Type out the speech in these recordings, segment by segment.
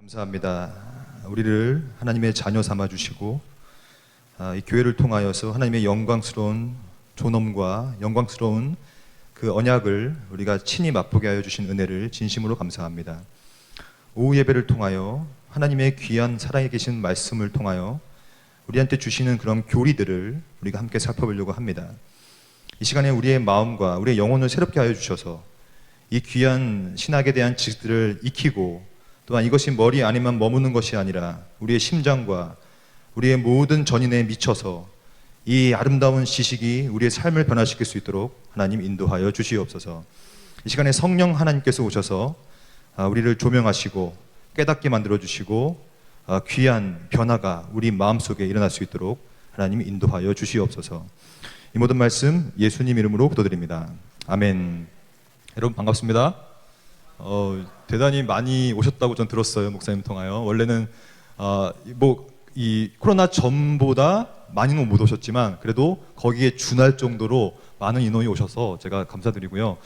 감사합니다. 우리를 하나님의 자녀 삼아 주시고 이 교회를 통하여서 하나님의 영광스러운 존엄과 영광스러운 그 언약을 우리가 친히 맛보게 하여 주신 은혜를 진심으로 감사합니다. 오후 예배를 통하여 하나님의 귀한 살아계 계신 말씀을 통하여 우리한테 주시는 그런 교리들을 우리가 함께 살펴보려고 합니다. 이 시간에 우리의 마음과 우리의 영혼을 새롭게 하여 주셔서 이 귀한 신학에 대한 지식들을 익히고 또한 이것이 머리 안에만 머무는 것이 아니라 우리의 심장과 우리의 모든 전인에 미쳐서 이 아름다운 지식이 우리의 삶을 변화시킬 수 있도록 하나님 인도하여 주시옵소서. 이 시간에 성령 하나님께서 오셔서 우리를 조명하시고 깨닫게 만들어 주시고 귀한 변화가 우리 마음속에 일어날 수 있도록 하나님 인도하여 주시옵소서. 이 모든 말씀 예수님 이름으로 기도드립니다. 아멘. 여러분 반갑습니다. 대단히 많이 오셨다고 전 들었어요. 목사님 통하여. 원래는 이 코로나 전보다 많이는 못 오셨지만 그래도 거기에 준할 정도로 많은 인원이 오셔서 제가 감사드리고요.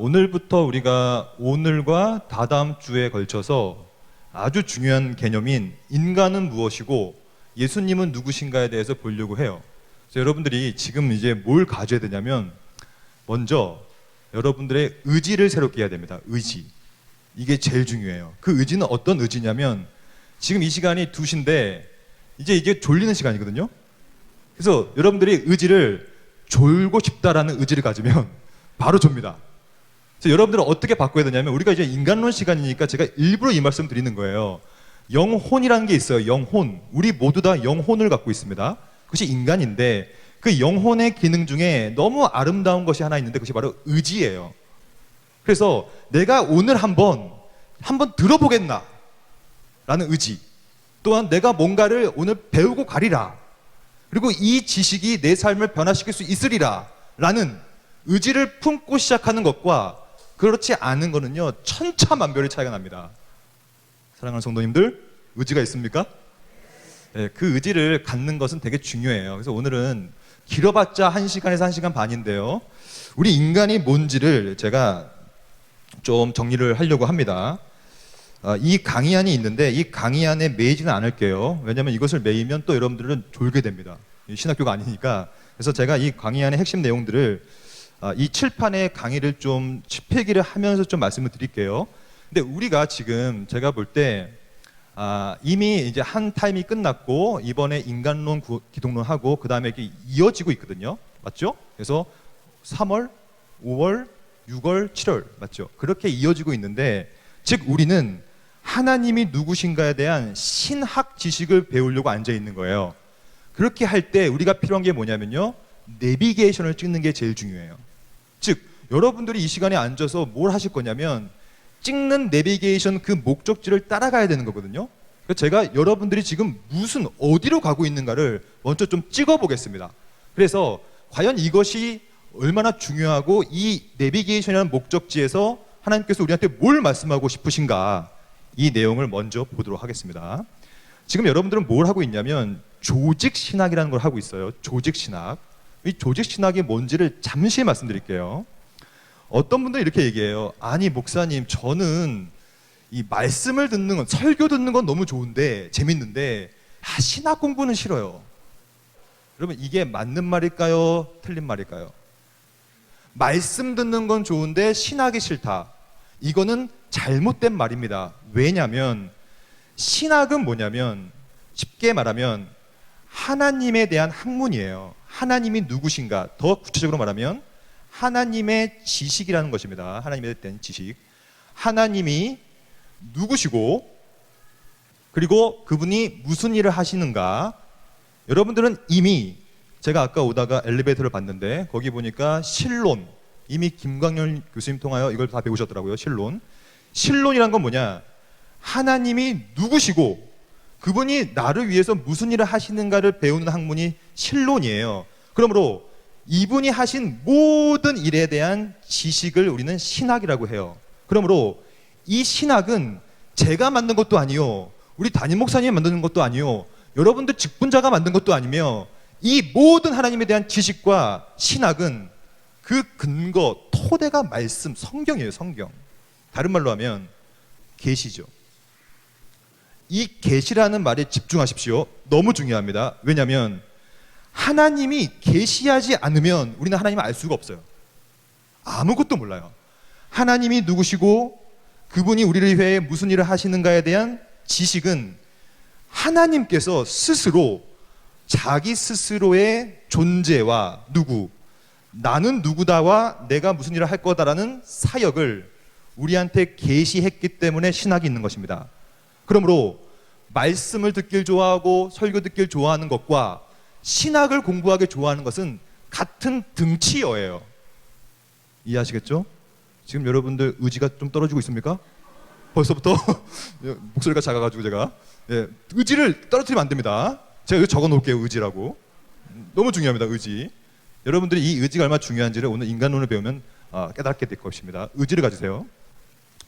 오늘부터 우리가 오늘과 다다음 주에 걸쳐서 아주 중요한 개념인 인간은 무엇이고 예수님은 누구신가에 대해서 보려고 해요. 그래서 여러분들이 지금 이제 뭘 가져야 되냐면 먼저 여러분들의 의지를 새롭게 해야 됩니다. 의지. 이게 제일 중요해요. 그 의지는 어떤 의지냐면 지금 이 시간이 2시인데 이제 졸리는 시간이거든요. 그래서 여러분들이 의지를 졸고 싶다라는 의지를 가지면 바로 좁니다. 그래서 여러분들은 어떻게 바꿔야 되냐면 우리가 이제 인간론 시간이니까 제가 일부러 이 말씀 드리는 거예요. 영혼이라는 게 있어요. 영혼. 우리 모두 다 영혼을 갖고 있습니다. 그것이 인간인데 그 영혼의 기능 중에 너무 아름다운 것이 하나 있는데 그것이 바로 의지예요. 그래서 내가 오늘 한번 들어보겠나 라는 의지, 또한 내가 뭔가를 오늘 배우고 가리라, 그리고 이 지식이 내 삶을 변화시킬 수 있으리라 라는 의지를 품고 시작하는 것과 그렇지 않은 거는요 천차만별의 차이가 납니다. 사랑하는 성도님들, 의지가 있습니까? 네, 그 의지를 갖는 것은 되게 중요해요. 그래서 오늘은 길어봤자 1시간에서 1시간 반인데요, 우리 인간이 뭔지를 제가 좀 정리를 하려고 합니다. 이 강의안이 있는데 이 강의안에 매이지는 않을게요. 왜냐하면 이것을 매이면 또 여러분들은 졸게 됩니다. 신학교가 아니니까. 그래서 제가 이 강의안의 핵심 내용들을 이 칠판의 강의를 좀 칠필기를 하면서 좀 말씀을 드릴게요. 근데 우리가 지금 제가 볼 때 이미 이제 한 타임이 끝났고 이번에 인간론, 기독론 하고 그 다음에 이렇게 이어지고 있거든요. 맞죠? 그래서 3월, 5월, 6월, 7월 맞죠? 그렇게 이어지고 있는데 즉 우리는 하나님이 누구신가에 대한 신학 지식을 배우려고 앉아 있는 거예요. 그렇게 할 때 우리가 필요한 게 뭐냐면요, 내비게이션을 찍는 게 제일 중요해요. 즉 여러분들이 이 시간에 앉아서 뭘 하실 거냐면 찍는 내비게이션 그 목적지를 따라가야 되는 거거든요. 그래서 제가 여러분들이 지금 어디로 가고 있는가를 먼저 좀 찍어 보겠습니다. 그래서 과연 이것이 얼마나 중요하고 이 내비게이션이라는 목적지에서 하나님께서 우리한테 뭘 말씀하고 싶으신가, 이 내용을 먼저 보도록 하겠습니다. 지금 여러분들은 뭘 하고 있냐면 조직신학이라는 걸 하고 있어요. 조직신학. 이 조직신학이 뭔지를 잠시 말씀드릴게요. 어떤 분들은 이렇게 얘기해요. 아니 목사님, 저는 이 말씀을 듣는 건, 설교 듣는 건 너무 좋은데 재밌는데 신학 공부는 싫어요. 여러분 이게 맞는 말일까요? 틀린 말일까요? 말씀 듣는 건 좋은데 신학이 싫다. 이거는 잘못된 말입니다. 왜냐하면 신학은 뭐냐면 쉽게 말하면 하나님에 대한 학문이에요. 하나님이 누구신가, 더 구체적으로 말하면 하나님의 지식이라는 것입니다. 하나님에 대한 지식. 하나님이 누구시고 그리고 그분이 무슨 일을 하시는가. 여러분들은 이미 제가 아까 오다가 엘리베이터를 봤는데 거기 보니까 신론, 이미 김광열 교수님 통하여 이걸 다 배우셨더라고요. 신론이란 건 뭐냐, 하나님이 누구시고 그분이 나를 위해서 무슨 일을 하시는가를 배우는 학문이 신론이에요. 그러므로 이분이 하신 모든 일에 대한 지식을 우리는 신학이라고 해요. 그러므로 이 신학은 제가 만든 것도 아니요, 우리 담임 목사님이 만드는 것도 아니요, 여러분들 직분자가 만든 것도 아니며, 이 모든 하나님에 대한 지식과 신학은 그 근거, 토대가 말씀, 성경이에요. 성경. 다른 말로 하면 계시죠. 이 계시라는 말에 집중하십시오. 너무 중요합니다. 왜냐하면 하나님이 계시하지 않으면 우리는 하나님을 알 수가 없어요. 아무것도 몰라요. 하나님이 누구시고 그분이 우리를 위해 무슨 일을 하시는가에 대한 지식은 하나님께서 스스로 자기 스스로의 존재와 나는 누구다와 내가 무슨 일을 할 거다라는 사역을 우리한테 계시했기 때문에 신학이 있는 것입니다. 그러므로 말씀을 듣길 좋아하고 설교 듣길 좋아하는 것과 신학을 공부하기 좋아하는 것은 같은 등치어예요. 이해하시겠죠? 지금 여러분들 의지가 좀 떨어지고 있습니까? 벌써부터 목소리가 작아가지고 제가 의지를 떨어뜨리면 안 됩니다. 제가 여기 적어놓을게요. 의지라고. 너무 중요합니다. 의지. 여러분들이 이 의지가 얼마나 중요한지를 오늘 인간론을 배우면 깨닫게 될 것입니다. 의지를 가지세요.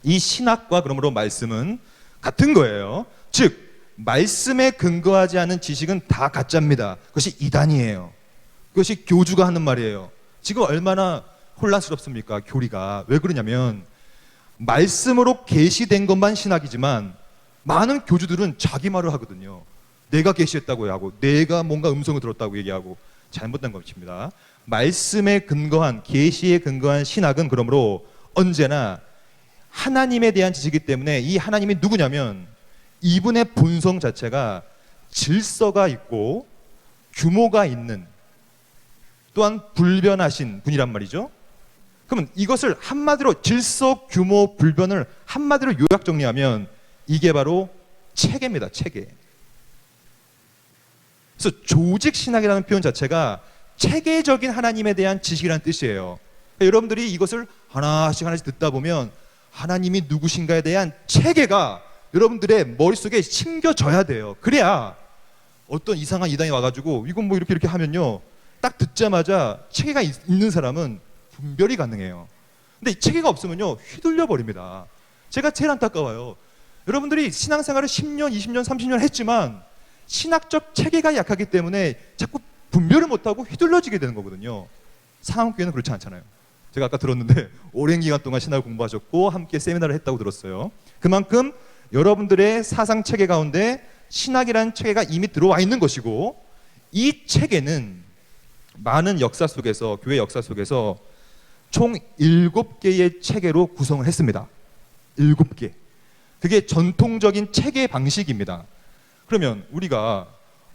이 신학과 그러므로 말씀은 같은 거예요. 즉 말씀에 근거하지 않은 지식은 다 가짜입니다. 그것이 이단이에요. 그것이 교주가 하는 말이에요. 지금 얼마나 혼란스럽습니까? 교리가. 왜 그러냐면 말씀으로 계시된 것만 신학이지만 많은 교주들은 자기 말을 하거든요. 내가 계시했다고 하고 내가 뭔가 음성을 들었다고 얘기하고 잘못된 것입니다. 말씀에 근거한 계시에 근거한 신학은 그러므로 언제나 하나님에 대한 지식이기 때문에 이 하나님이 누구냐면 이분의 본성 자체가 질서가 있고 규모가 있는 또한 불변하신 분이란 말이죠. 그러면 이것을 한마디로 질서, 규모, 불변을 한마디로 요약 정리하면 이게 바로 체계입니다. 체계. 그래서 조직신학이라는 표현 자체가 체계적인 하나님에 대한 지식이라는 뜻이에요. 그러니까 여러분들이 이것을 하나씩 듣다 보면 하나님이 누구신가에 대한 체계가 여러분들의 머릿속에 심겨져야 돼요. 그래야 어떤 이상한 이단이 와가지고 이건 뭐 이렇게 하면요, 딱 듣자마자 체계가 있는 사람은 분별이 가능해요. 근데 이 체계가 없으면요 휘둘려 버립니다. 제가 제일 안타까워요. 여러분들이 신앙생활을 10년, 20년, 30년 했지만 신학적 체계가 약하기 때문에 자꾸 분별을 못하고 휘둘러지게 되는 거거든요. 상황교회는 그렇지 않잖아요. 제가 아까 들었는데 오랜 기간 동안 신학을 공부하셨고 함께 세미나를 했다고 들었어요. 그만큼 여러분들의 사상 체계 가운데 신학이라는 체계가 이미 들어와 있는 것이고, 이 체계는 많은 역사 속에서, 교회 역사 속에서 총 7개의 체계로 구성을 했습니다. 7개. 그게 전통적인 체계 방식입니다. 그러면 우리가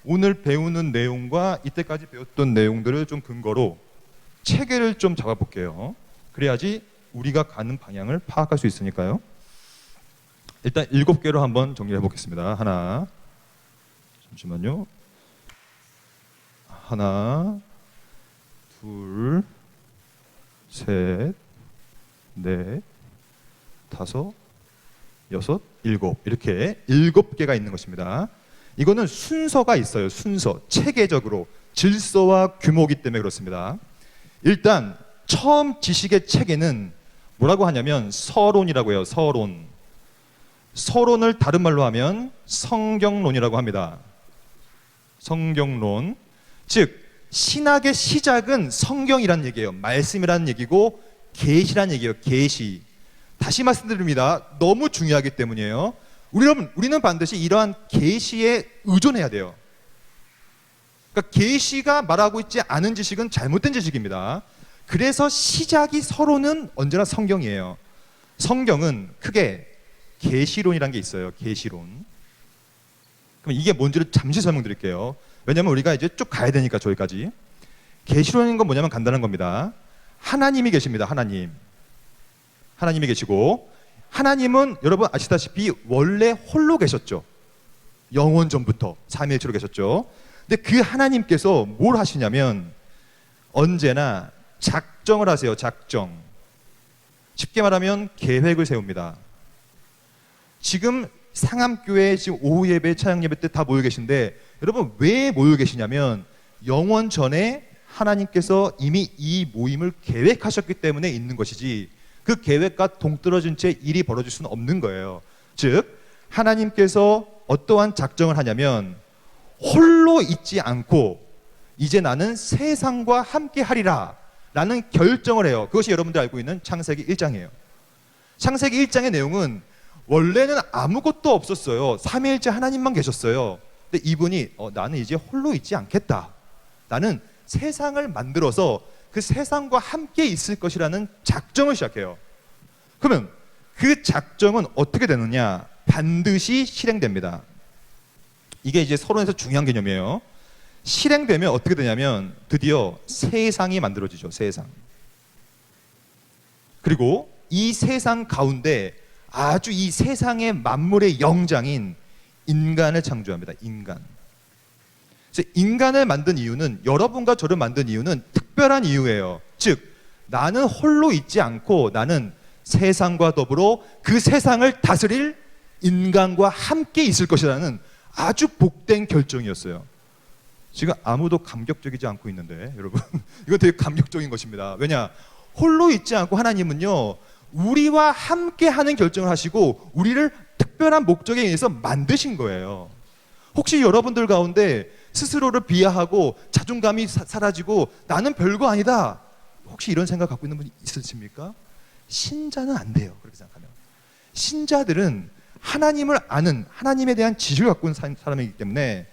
오늘 배우는 내용과 이때까지 배웠던 내용들을 좀 근거로 체계를 좀 잡아볼게요. 그래야지 우리가 가는 방향을 파악할 수 있으니까요. 일단 7개로 한번 정리해 보겠습니다. 하나, 잠시만요. 하나, 둘, 셋, 넷, 다섯, 여섯, 일곱. 이렇게 7개가 있는 것입니다. 이거는 순서가 있어요. 순서. 체계적으로 질서와 규모이기 때문에 그렇습니다. 일단 처음 지식의 체계는 뭐라고 하냐면 서론이라고 해요. 서론. 서론을 다른 말로 하면 성경론이라고 합니다. 성경론. 즉 신학의 시작은 성경이라는 얘기예요. 말씀이라는 얘기고 계시라는 얘기예요. 계시. 다시 말씀드립니다. 너무 중요하기 때문이에요. 우리는 반드시 이러한 계시에 의존해야 돼요. 그러니까 계시가 말하고 있지 않은 지식은 잘못된 지식입니다. 그래서 시작이 서론은 언제나 성경이에요. 성경은 크게 계시론이라는 게 있어요. 계시론. 그럼 이게 뭔지를 잠시 설명드릴게요. 왜냐하면 우리가 이제 쭉 가야 되니까 저기까지. 계시론인 건 뭐냐면 간단한 겁니다. 하나님이 계십니다. 하나님이 계시고, 하나님은 여러분 아시다시피 원래 홀로 계셨죠. 영원 전부터 삼위일체로 계셨죠. 근데 그 하나님께서 뭘 하시냐면 언제나 작정을 하세요. 작정. 쉽게 말하면 계획을 세웁니다. 지금 상암교회 지금 오후 예배, 차양 예배 때 다 모여 계신데 여러분 왜 모여 계시냐면 영원 전에 하나님께서 이미 이 모임을 계획하셨기 때문에 있는 것이지, 그 계획과 동떨어진 채 일이 벌어질 수는 없는 거예요. 즉 하나님께서 어떠한 작정을 하냐면 홀로 있지 않고 이제 나는 세상과 함께 하리라 라는 결정을 해요. 그것이 여러분들 알고 있는 창세기 1장이에요. 창세기 1장의 내용은 원래는 아무것도 없었어요. 삼위일체 하나님만 계셨어요. 근데 이분이 나는 이제 홀로 있지 않겠다. 나는 세상을 만들어서 그 세상과 함께 있을 것이라는 작정을 시작해요. 그러면 그 작정은 어떻게 되느냐? 반드시 실행됩니다. 이게 이제 서론에서 중요한 개념이에요. 실행되면 어떻게 되냐면 드디어 세상이 만들어지죠. 세상. 그리고 이 세상 가운데 아주 이 세상의 만물의 영장인 인간을 창조합니다. 인간. 그래서 인간을 만든 이유는, 여러분과 저를 만든 이유는 특별한 이유예요. 즉 나는 홀로 있지 않고 나는 세상과 더불어 그 세상을 다스릴 인간과 함께 있을 것이라는 아주 복된 결정이었어요. 지금 아무도 감격적이지 않고 있는데 여러분 이거 되게 감격적인 것입니다. 왜냐? 홀로 있지 않고 하나님은요 우리와 함께 하는 결정을 하시고 우리를 특별한 목적에 의해서 만드신 거예요. 혹시 여러분들 가운데 스스로를 비하하고 자존감이 사라지고 나는 별거 아니다, 혹시 이런 생각 갖고 있는 분이 있으십니까? 신자는 안 돼요. 그렇게 생각하면. 신자들은 하나님을 아는, 하나님에 대한 지식을 갖고 있는 사람이기 때문에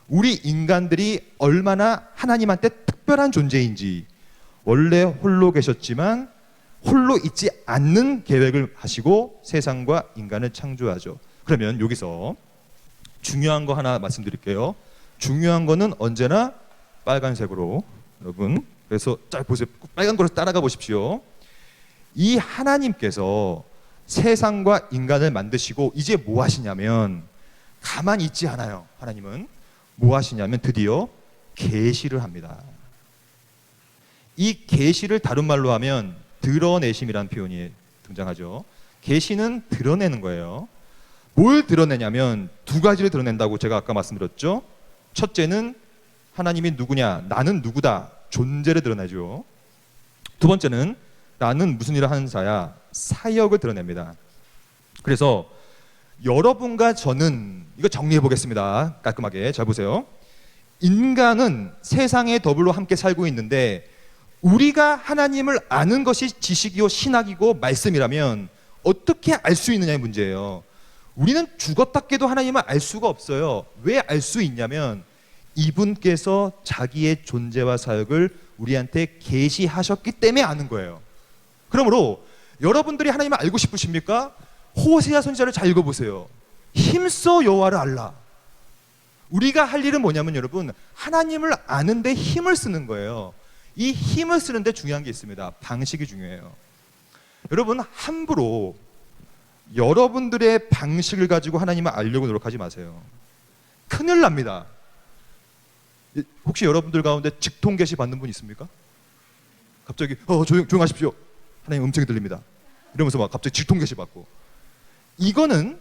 우리 인간들이 얼마나 하나님한테 특별한 존재인지, 원래 홀로 계셨지만 홀로 있지 않는 계획을 하시고 세상과 인간을 창조하죠. 그러면 여기서 중요한 거 하나 말씀드릴게요. 중요한 거는 언제나 빨간색으로, 여러분 그래서 잘 보세요. 빨간 거로 따라가 보십시오. 이 하나님께서 세상과 인간을 만드시고 이제 뭐 하시냐면, 가만히 있지 않아요. 하나님은 뭐 하시냐면 드디어 계시를 합니다. 이 계시를 다른 말로 하면 드러내심이라는 표현이 등장하죠. 계시는 드러내는 거예요. 뭘 드러내냐면 두 가지를 드러낸다고 제가 아까 말씀드렸죠. 첫째는 하나님이 누구냐, 나는 누구다, 존재를 드러내죠. 두 번째는 나는 무슨 일을 하는 자야, 사역을 드러냅니다. 그래서 여러분과 저는, 이거 정리해 보겠습니다. 깔끔하게 잘 보세요. 인간은 세상에 더불어 함께 살고 있는데 우리가 하나님을 아는 것이 지식이요 신학이고 말씀이라면 어떻게 알 수 있느냐의 문제예요. 우리는 죽었다 깨도 하나님을 알 수가 없어요. 왜 알 수 있냐면 이분께서 자기의 존재와 사역을 우리한테 계시하셨기 때문에 아는 거예요. 그러므로 여러분들이 하나님을 알고 싶으십니까? 호세아 선지자를 잘 읽어보세요. 힘써 여호와를 알라. 우리가 할 일은 뭐냐면 여러분, 하나님을 아는데 힘을 쓰는 거예요. 이 힘을 쓰는데 중요한 게 있습니다. 방식이 중요해요. 여러분 함부로 여러분들의 방식을 가지고 하나님을 알려고 노력하지 마세요. 큰일 납니다. 혹시 여러분들 가운데 직통 계시 받는 분 있습니까? 갑자기 조용하십시오, 하나님 음성이 들립니다 이러면서 막 갑자기 직통 계시 받고, 이거는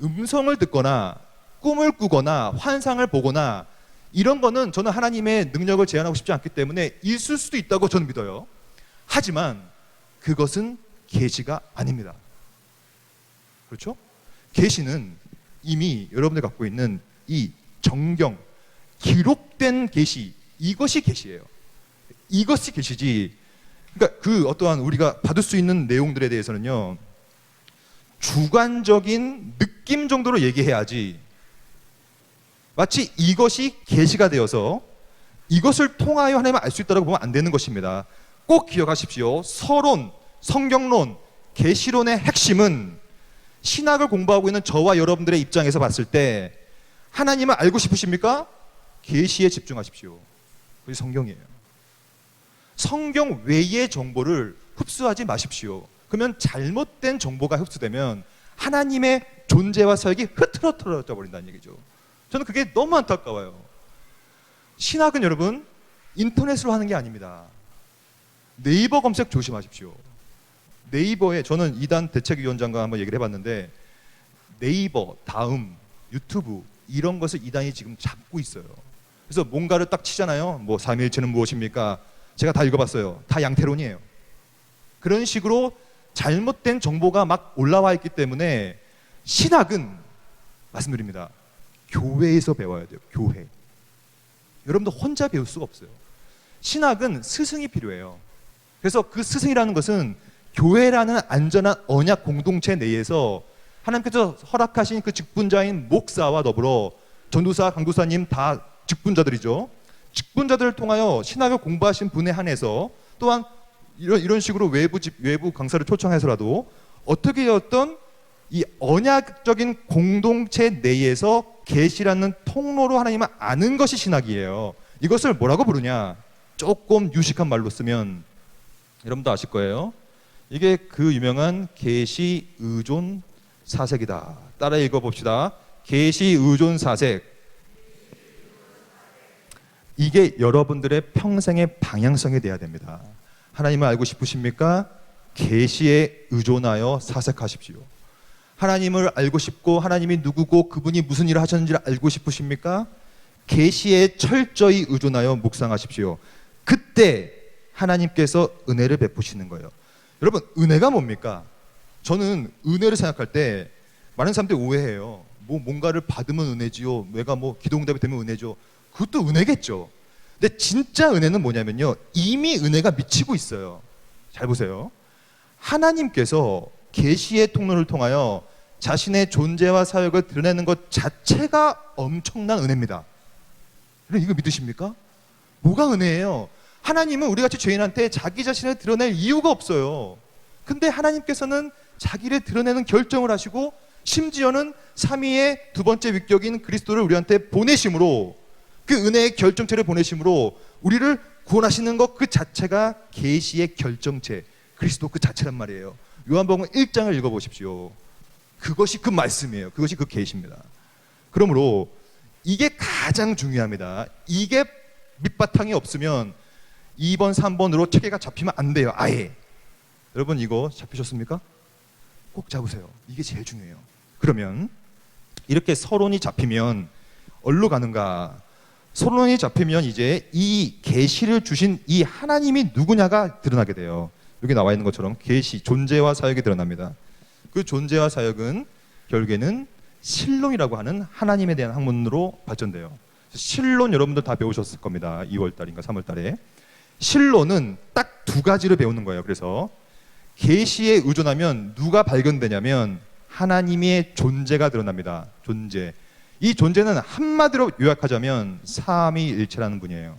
음성을 듣거나 꿈을 꾸거나 환상을 보거나 이런 거는 저는 하나님의 능력을 제한하고 싶지 않기 때문에 있을 수도 있다고 저는 믿어요. 하지만 그것은 계시가 아닙니다. 그렇죠? 계시는 이미 여러분들 갖고 있는 이 정경, 기록된 계시, 이것이 계시예요. 이것이 계시지. 그러니까 그 어떠한 우리가 받을 수 있는 내용들에 대해서는요 주관적인 느낌 정도로 얘기해야지, 마치 이것이 계시가 되어서 이것을 통하여 하나님을 알 수 있다고 보면 안 되는 것입니다. 꼭 기억하십시오. 서론, 성경론, 계시론의 핵심은 신학을 공부하고 있는 저와 여러분들의 입장에서 봤을 때 하나님을 알고 싶으십니까? 계시에 집중하십시오. 그게 성경이에요. 성경 외의 정보를 흡수하지 마십시오. 그러면 잘못된 정보가 흡수되면 하나님의 존재와 사역이 흐트러져 버린다는 얘기죠. 저는 그게 너무 안타까워요. 신학은 여러분 인터넷으로 하는 게 아닙니다. 네이버 검색 조심하십시오. 네이버에, 저는 이단 대책위원장과 한번 얘기를 해봤는데 네이버, 다음, 유튜브 이런 것을 이단이 지금 잡고 있어요. 그래서 뭔가를 딱 치잖아요. 뭐 삼위일체는 무엇입니까? 제가 다 읽어봤어요. 다 양태론이에요. 그런 식으로 잘못된 정보가 막 올라와 있기 때문에 신학은 말씀드립니다. 교회에서 배워야 돼요. 교회. 여러분도 혼자 배울 수가 없어요. 신학은 스승이 필요해요. 그래서 그 스승이라는 것은 교회라는 안전한 언약 공동체 내에서 하나님께서 허락하신 그 직분자인 목사와 더불어 전도사, 강도사님 다 직분자들이죠. 직분자들을 통하여 신학을 공부하신 분에 한해서 또한 이런 식으로 외부 강사를 초청해서라도 어떻게 어떤 이 언약적인 공동체 내에서 계시라는 통로로 하나님을 아는 것이 신학이에요. 이것을 뭐라고 부르냐? 조금 유식한 말로 쓰면 여러분도 아실 거예요. 이게 그 유명한 계시 의존 사색이다. 따라 읽어봅시다. 계시 의존 사색. 이게 여러분들의 평생의 방향성이 돼야 됩니다. 하나님을 알고 싶으십니까? 계시에 의존하여 사색하십시오. 하나님을 알고 싶고 하나님이 누구고 그분이 무슨 일을 하셨는지를 알고 싶으십니까? 계시에 철저히 의존하여 묵상하십시오. 그때 하나님께서 은혜를 베푸시는 거예요. 여러분, 은혜가 뭡니까? 저는 은혜를 생각할 때 많은 사람들이 오해해요. 뭔가를 받으면 은혜지요. 내가 기도응답이 되면 은혜죠. 그것도 은혜겠죠. 근데 진짜 은혜는 뭐냐면요, 이미 은혜가 미치고 있어요. 잘 보세요. 하나님께서 계시의 통로를 통하여 자신의 존재와 사역을 드러내는 것 자체가 엄청난 은혜입니다. 이거 믿으십니까? 뭐가 은혜예요? 하나님은 우리같이 죄인한테 자기 자신을 드러낼 이유가 없어요. 근데 하나님께서는 자기를 드러내는 결정을 하시고 심지어는 삼위의 두 번째 위격인 그리스도를 우리한테 보내심으로, 그 은혜의 결정체를 보내심으로 우리를 구원하시는 것 그 자체가 계시의 결정체, 그리스도 그 자체란 말이에요. 요한복음 1장을 읽어보십시오. 그것이 그 말씀이에요. 그것이 그 계시입니다. 그러므로 이게 가장 중요합니다. 이게 밑바탕이 없으면 2번, 3번으로 체계가 잡히면 안 돼요. 아예. 여러분 이거 잡히셨습니까? 꼭 잡으세요. 이게 제일 중요해요. 그러면 이렇게 서론이 잡히면 어디로 가는가? 서론이 잡히면 이제 이 계시를 주신 이 하나님이 누구냐가 드러나게 돼요. 여기 나와 있는 것처럼 계시, 존재와 사역이 드러납니다. 그 존재와 사역은 결국에는 신론이라고 하는 하나님에 대한 학문으로 발전돼요. 신론 여러분들 다 배우셨을 겁니다. 2월달인가 3월달에. 신론은 딱 두 가지를 배우는 거예요. 그래서 계시에 의존하면 누가 발견되냐면 하나님의 존재가 드러납니다. 존재. 이 존재는 한마디로 요약하자면 삼위일체라는 분이에요.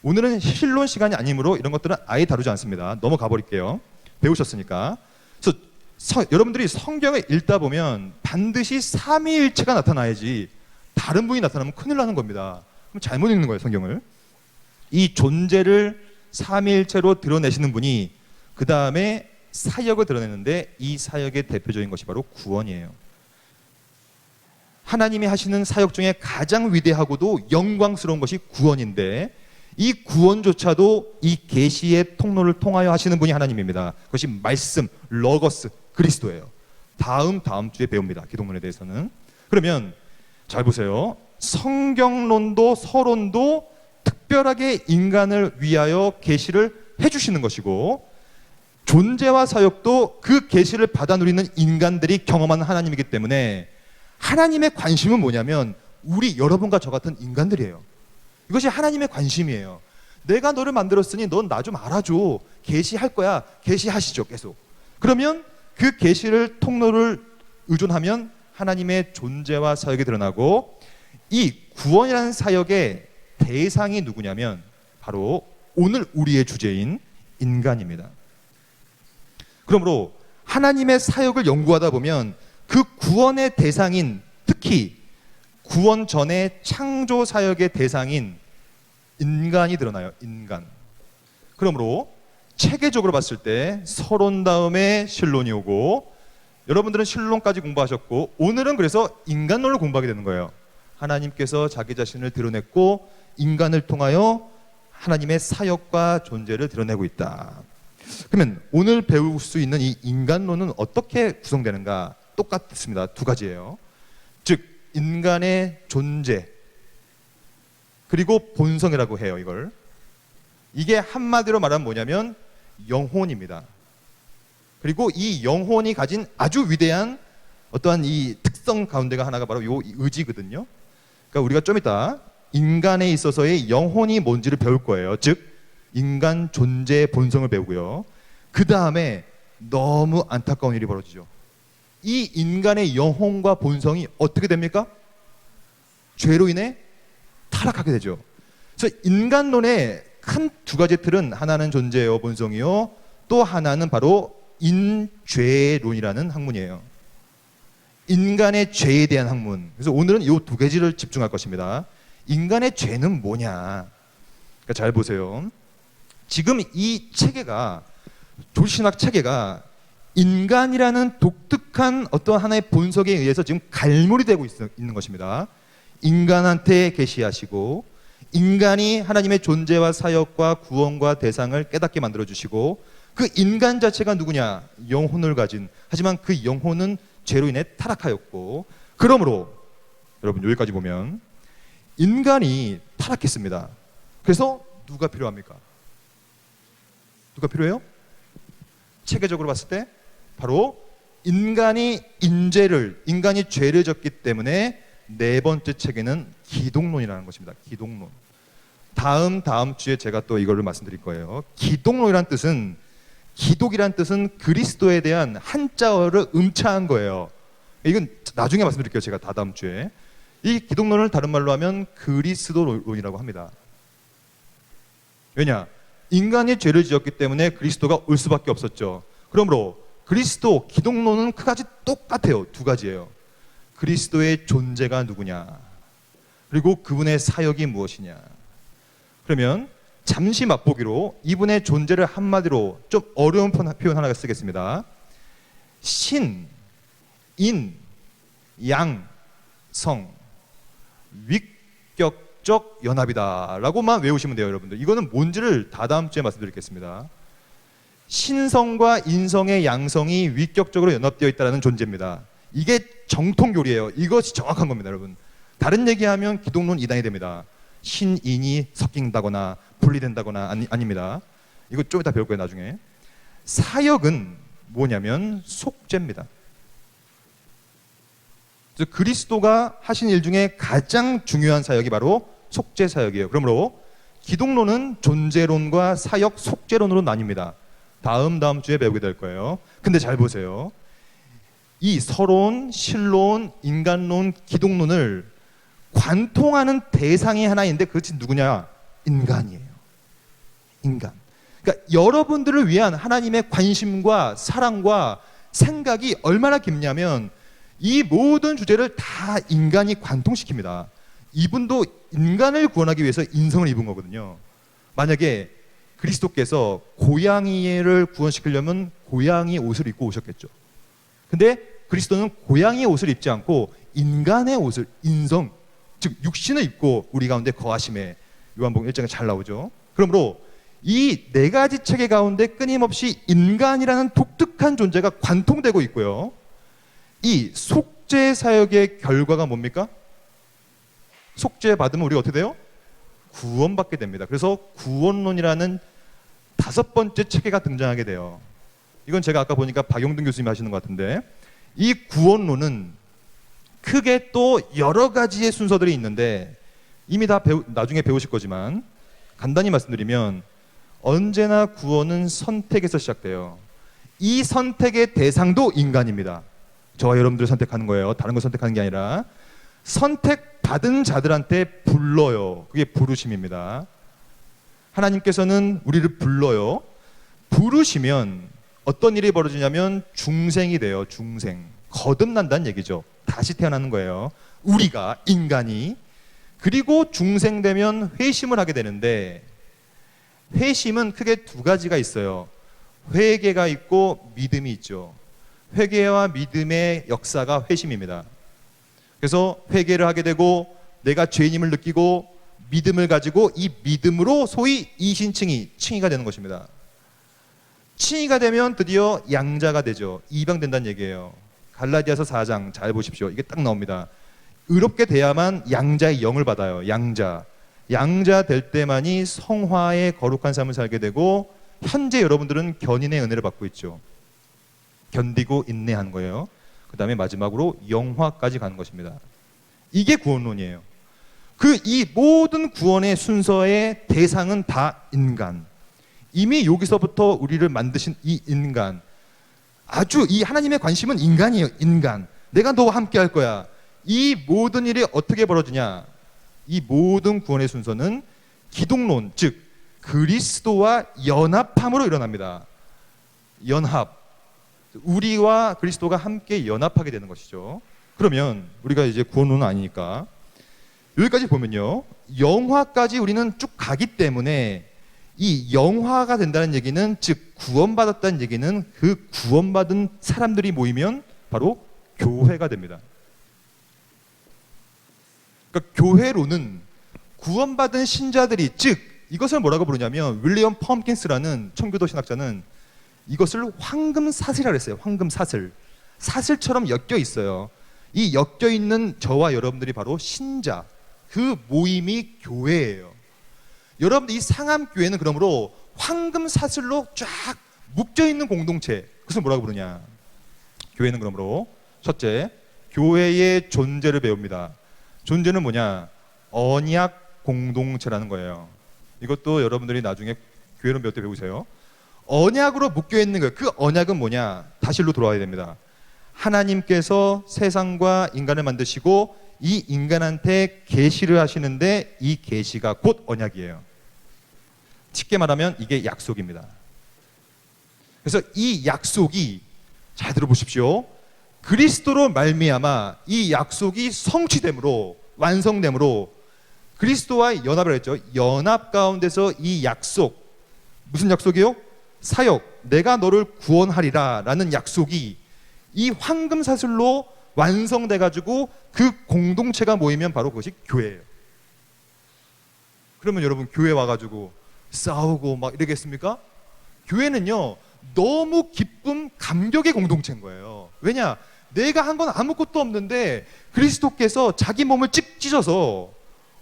오늘은 신론 시간이 아니므로 이런 것들은 아예 다루지 않습니다. 넘어가 버릴게요. 배우셨으니까. 그래서 여러분들이 성경을 읽다 보면 반드시 삼위일체가 나타나야지 다른 분이 나타나면 큰일 나는 겁니다. 그럼 잘못 읽는 거예요, 성경을. 이 존재를 삼위일체로 드러내시는 분이 그 다음에 사역을 드러내는데 이 사역의 대표적인 것이 바로 구원이에요. 하나님이 하시는 사역 중에 가장 위대하고도 영광스러운 것이 구원인데 이 구원조차도 이 계시의 통로를 통하여 하시는 분이 하나님입니다. 그것이 말씀, 로고스, 그리스도예요. 다음 주에 배웁니다. 기독론에 대해서는. 그러면 잘 보세요. 성경론도 서론도 특별하게 인간을 위하여 계시를 해주시는 것이고 존재와 사역도 그 계시를 받아 누리는 인간들이 경험하는 하나님이기 때문에 하나님의 관심은 뭐냐면 우리 여러분과 저 같은 인간들이에요. 이것이 하나님의 관심이에요. 내가 너를 만들었으니 넌 나 좀 알아줘. 계시할 거야. 계시하시죠, 계속. 그러면 그 계시를 통로를 의존하면 하나님의 존재와 사역이 드러나고 이 구원이라는 사역의 대상이 누구냐면 바로 오늘 우리의 주제인 인간입니다. 그러므로 하나님의 사역을 연구하다 보면 그 구원의 대상인, 특히 구원 전의 창조 사역의 대상인 인간이 드러나요. 인간. 그러므로 체계적으로 봤을 때 서론 다음에 신론이 오고 여러분들은 신론까지 공부하셨고 오늘은 그래서 인간론을 공부하게 되는 거예요. 하나님께서 자기 자신을 드러냈고 인간을 통하여 하나님의 사역과 존재를 드러내고 있다. 그러면 오늘 배울 수 있는 이 인간론은 어떻게 구성되는가? 똑같습니다. 두 가지예요. 즉 인간의 존재 그리고 본성이라고 해요. 이걸. 이게 한마디로 말하면 뭐냐면 영혼입니다. 그리고 이 영혼이 가진 아주 위대한 어떠한 이 특성 가운데가 하나가 바로 요 의지거든요. 그러니까 우리가 좀 이따 인간에 있어서의 영혼이 뭔지를 배울 거예요. 즉 인간 존재의 본성을 배우고요. 그 다음에 너무 안타까운 일이 벌어지죠. 이 인간의 영혼과 본성이 어떻게 됩니까? 죄로 인해 타락하게 되죠. 그래서 인간론의 큰 두 가지 틀은 하나는 존재요, 본성이요. 또 하나는 바로 인죄론이라는 학문이에요. 인간의 죄에 대한 학문. 그래서 오늘은 이 두 가지를 집중할 것입니다. 인간의 죄는 뭐냐? 그러니까 잘 보세요. 지금 이 체계가, 조신학 체계가 인간이라는 독특한 어떤 하나의 본성에 의해서 지금 갈무리 되고 있는 것입니다. 인간한테 계시하시고, 인간이 하나님의 존재와 사역과 구원과 대상을 깨닫게 만들어 주시고, 그 인간 자체가 누구냐? 영혼을 가진, 하지만 그 영혼은 죄로 인해 타락하였고, 그러므로 여러분 여기까지 보면 인간이 타락했습니다. 그래서 누가 필요합니까? 누가 필요해요? 체계적으로 봤을 때 바로 인간이 죄를 졌기 때문에 네 번째 체계는 기독론이라는 것입니다. 기독론. 다음 주에 제가 또 이걸로 말씀드릴 거예요. 기독론이란 뜻은, 기독이란 뜻은 그리스도에 대한 한자어를 음차한 거예요. 이건 나중에 말씀드릴게요. 제가 다음 주에. 이 기독론을 다른 말로 하면 그리스도론이라고 합니다. 왜냐? 인간이 죄를 지었기 때문에 그리스도가 올 수밖에 없었죠. 그러므로 그리스도, 기독론은 그가지 똑같아요. 두 가지예요. 그리스도의 존재가 누구냐, 그리고 그분의 사역이 무엇이냐. 그러면 잠시 맛보기로 이분의 존재를 한마디로 좀 어려운 표현 하나 쓰겠습니다. 신, 인, 양, 성, 위격적 연합이다 라고만 외우시면 돼요. 여러분들, 이거는 뭔지를 다다음 주에 말씀드리겠습니다. 신성과 인성의 양성이 위격적으로 연합되어 있다는 존재입니다. 이게 정통교리예요. 이것이 정확한 겁니다. 여러분, 다른 얘기하면 기독론 이단이 됩니다. 신인이 섞인다거나 분리된다거나 아닙니다. 이거 좀 이따 배울 거예요. 나중에. 사역은 뭐냐면 속죄입니다. 그리스도가 하신 일 중에 가장 중요한 사역이 바로 속죄 사역이에요. 그러므로 기독론은 존재론과 사역, 속죄론으로 나뉩니다. 다음 주에 배우게 될 거예요. 근데 잘 보세요. 이 서론, 신론, 인간론, 기독론을 관통하는 대상이 하나 있는데 그것이 누구냐? 인간이에요. 인간. 그러니까 여러분들을 위한 하나님의 관심과 사랑과 생각이 얼마나 깊냐면 이 모든 주제를 다 인간이 관통시킵니다. 이분도 인간을 구원하기 위해서 인성을 입은 거거든요. 만약에 그리스도께서 고양이를 구원시키려면 고양이 옷을 입고 오셨겠죠. 근데 그리스도는 고양이의 옷을 입지 않고 인간의 옷을, 인성, 즉 육신을 입고 우리 가운데 거하심에, 요한복음 1장에 잘 나오죠. 그러므로 이 네 가지 체계 가운데 끊임없이 인간이라는 독특한 존재가 관통되고 있고요. 이 속죄 사역의 결과가 뭡니까? 속죄 받으면 우리가 어떻게 돼요? 구원받게 됩니다. 그래서 구원론이라는 다섯 번째 체계가 등장하게 돼요. 이건 제가 아까 보니까 박용든 교수님이 하시는 것 같은데, 이 구원론은 크게 또 여러 가지의 순서들이 있는데 이미 다 나중에 배우실 거지만 간단히 말씀드리면 언제나 구원은 선택에서 시작돼요. 이 선택의 대상도 인간입니다. 저와 여러분들을 선택하는 거예요. 다른 걸 선택하는 게 아니라 선택받은 자들한테 불러요. 그게 부르심입니다. 하나님께서는 우리를 불러요. 부르시면 어떤 일이 벌어지냐면 중생이 돼요. 중생. 거듭난다는 얘기죠. 다시 태어나는 거예요. 우리가, 인간이. 그리고 중생되면 회심을 하게 되는데, 회심은 크게 두 가지가 있어요. 회개가 있고 믿음이 있죠. 회개와 믿음의 역사가 회심입니다. 그래서 회개를 하게 되고 내가 죄인임을 느끼고 믿음을 가지고 이 믿음으로 소위 이신칭의, 칭의가 되는 것입니다. 칭의가 되면 드디어 양자가 되죠. 입양된다는 얘기예요. 갈라디아서 4장 잘 보십시오. 이게 딱 나옵니다. 의롭게 돼야만 양자의 영을 받아요. 양자 될 때만이 성화의 거룩한 삶을 살게 되고, 현재 여러분들은 견인의 은혜를 받고 있죠. 견디고 인내하는 거예요. 그 다음에 마지막으로 영화까지 가는 것입니다. 이게 구원론이에요. 이 모든 구원의 순서의 대상은 다 인간. 이미 여기서부터 우리를 만드신 이 인간, 아주 이 하나님의 관심은 인간이에요. 인간. 내가 너와 함께 할 거야. 이 모든 일이 어떻게 벌어지냐? 이 모든 구원의 순서는 기독론, 즉 그리스도와 연합함으로 일어납니다. 연합. 우리와 그리스도가 함께 연합하게 되는 것이죠. 그러면 우리가 이제 구원론은 아니니까 여기까지 보면요, 영화까지 우리는 쭉 가기 때문에 이 영화가 된다는 얘기는, 즉 구원받았다는 얘기는 그 구원받은 사람들이 모이면 바로 교회가 됩니다. 그러니까 교회로는 구원받은 신자들이, 즉 이것을 뭐라고 부르냐면 윌리엄 펌킨스라는 청교도 신학자는 이것을 황금사슬이라고 했어요. 황금사슬. 사슬처럼 엮여 있어요. 이 엮여 있는 저와 여러분들이 바로 신자, 그 모임이 교회예요. 여러분들 이 상암교회는 그러므로 황금사슬로 쫙 묶여있는 공동체, 그것을 뭐라고 부르냐? 교회는 그러므로 첫째, 교회의 존재를 배웁니다. 존재는 뭐냐? 언약 공동체라는 거예요. 이것도 여러분들이 나중에 교회론 배울 때 배우세요. 언약으로 묶여있는 거예요. 그 언약은 뭐냐? 다시 일로 돌아와야 됩니다. 하나님께서 세상과 인간을 만드시고 이 인간한테 계시를 하시는데 이 계시가 곧 언약이에요. 쉽게 말하면 이게 약속입니다. 그래서 이 약속이, 잘 들어보십시오, 그리스도로 말미암아 이 약속이 성취됨으로, 완성됨으로 그리스도와의 연합을 했죠. 연합 가운데서 이 약속, 무슨 약속이요? 사역, 내가 너를 구원하리라 라는 약속이 이 황금사슬로 완성돼 가지고 그 공동체가 모이면 바로 그것이 교회예요. 그러면 여러분 교회 와가지고 싸우고 막 이러겠습니까? 교회는요 너무 기쁨 감격의 공동체인 거예요. 왜냐? 내가 한 건 아무것도 없는데 그리스도께서 자기 몸을 찢어서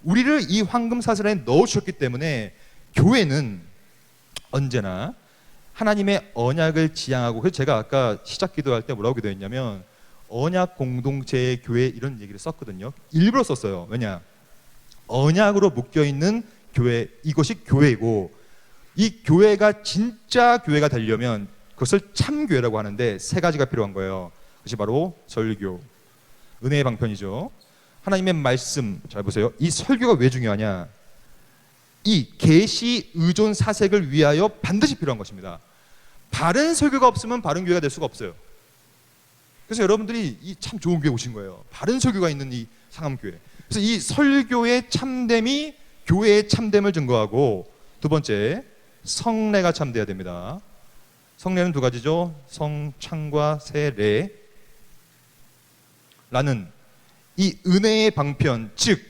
우리를 이 황금사슬에 넣으셨기 때문에 교회는 언제나 하나님의 언약을 지향하고, 그래서 제가 아까 시작 기도할 때 뭐라고 기도했냐면 언약 공동체의 교회 이런 얘기를 썼거든요. 일부러 썼어요. 왜냐? 언약으로 묶여있는 교회, 이것이 교회이고, 이 교회가 진짜 교회가 되려면 그것을 참교회라고 하는데 세 가지가 필요한 거예요. 그것이 바로 설교, 은혜의 방편이죠. 하나님의 말씀. 잘 보세요. 이 설교가 왜 중요하냐? 이 계시 의존 사색을 위하여 반드시 필요한 것입니다. 바른 설교가 없으면 바른 교회가 될 수가 없어요. 그래서 여러분들이 이 참 좋은 교회 오신 거예요. 바른 설교가 있는 이 상암교회. 그래서 이 설교의 참됨이 교회의 참됨을 증거하고, 두 번째, 성례가 참돼야 됩니다. 성례는 두 가지죠. 성찬과 세례. 라는 이 은혜의 방편, 즉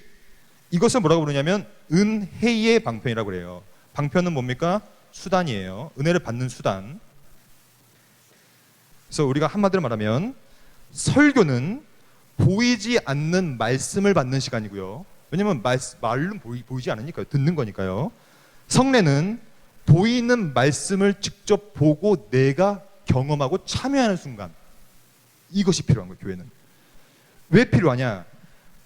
이것을 뭐라고 부르냐면 은혜의 방편이라고 그래요. 방편은 뭡니까? 수단이에요. 은혜를 받는 수단. 그래서 우리가 한마디로 말하면 설교는 보이지 않는 말씀을 받는 시간이고요. 왜냐하면 말은 보이지 않으니까요. 듣는 거니까요. 성례는 보이는 말씀을 직접 보고 내가 경험하고 참여하는 순간, 이것이 필요한 거예요. 교회는. 왜 필요하냐?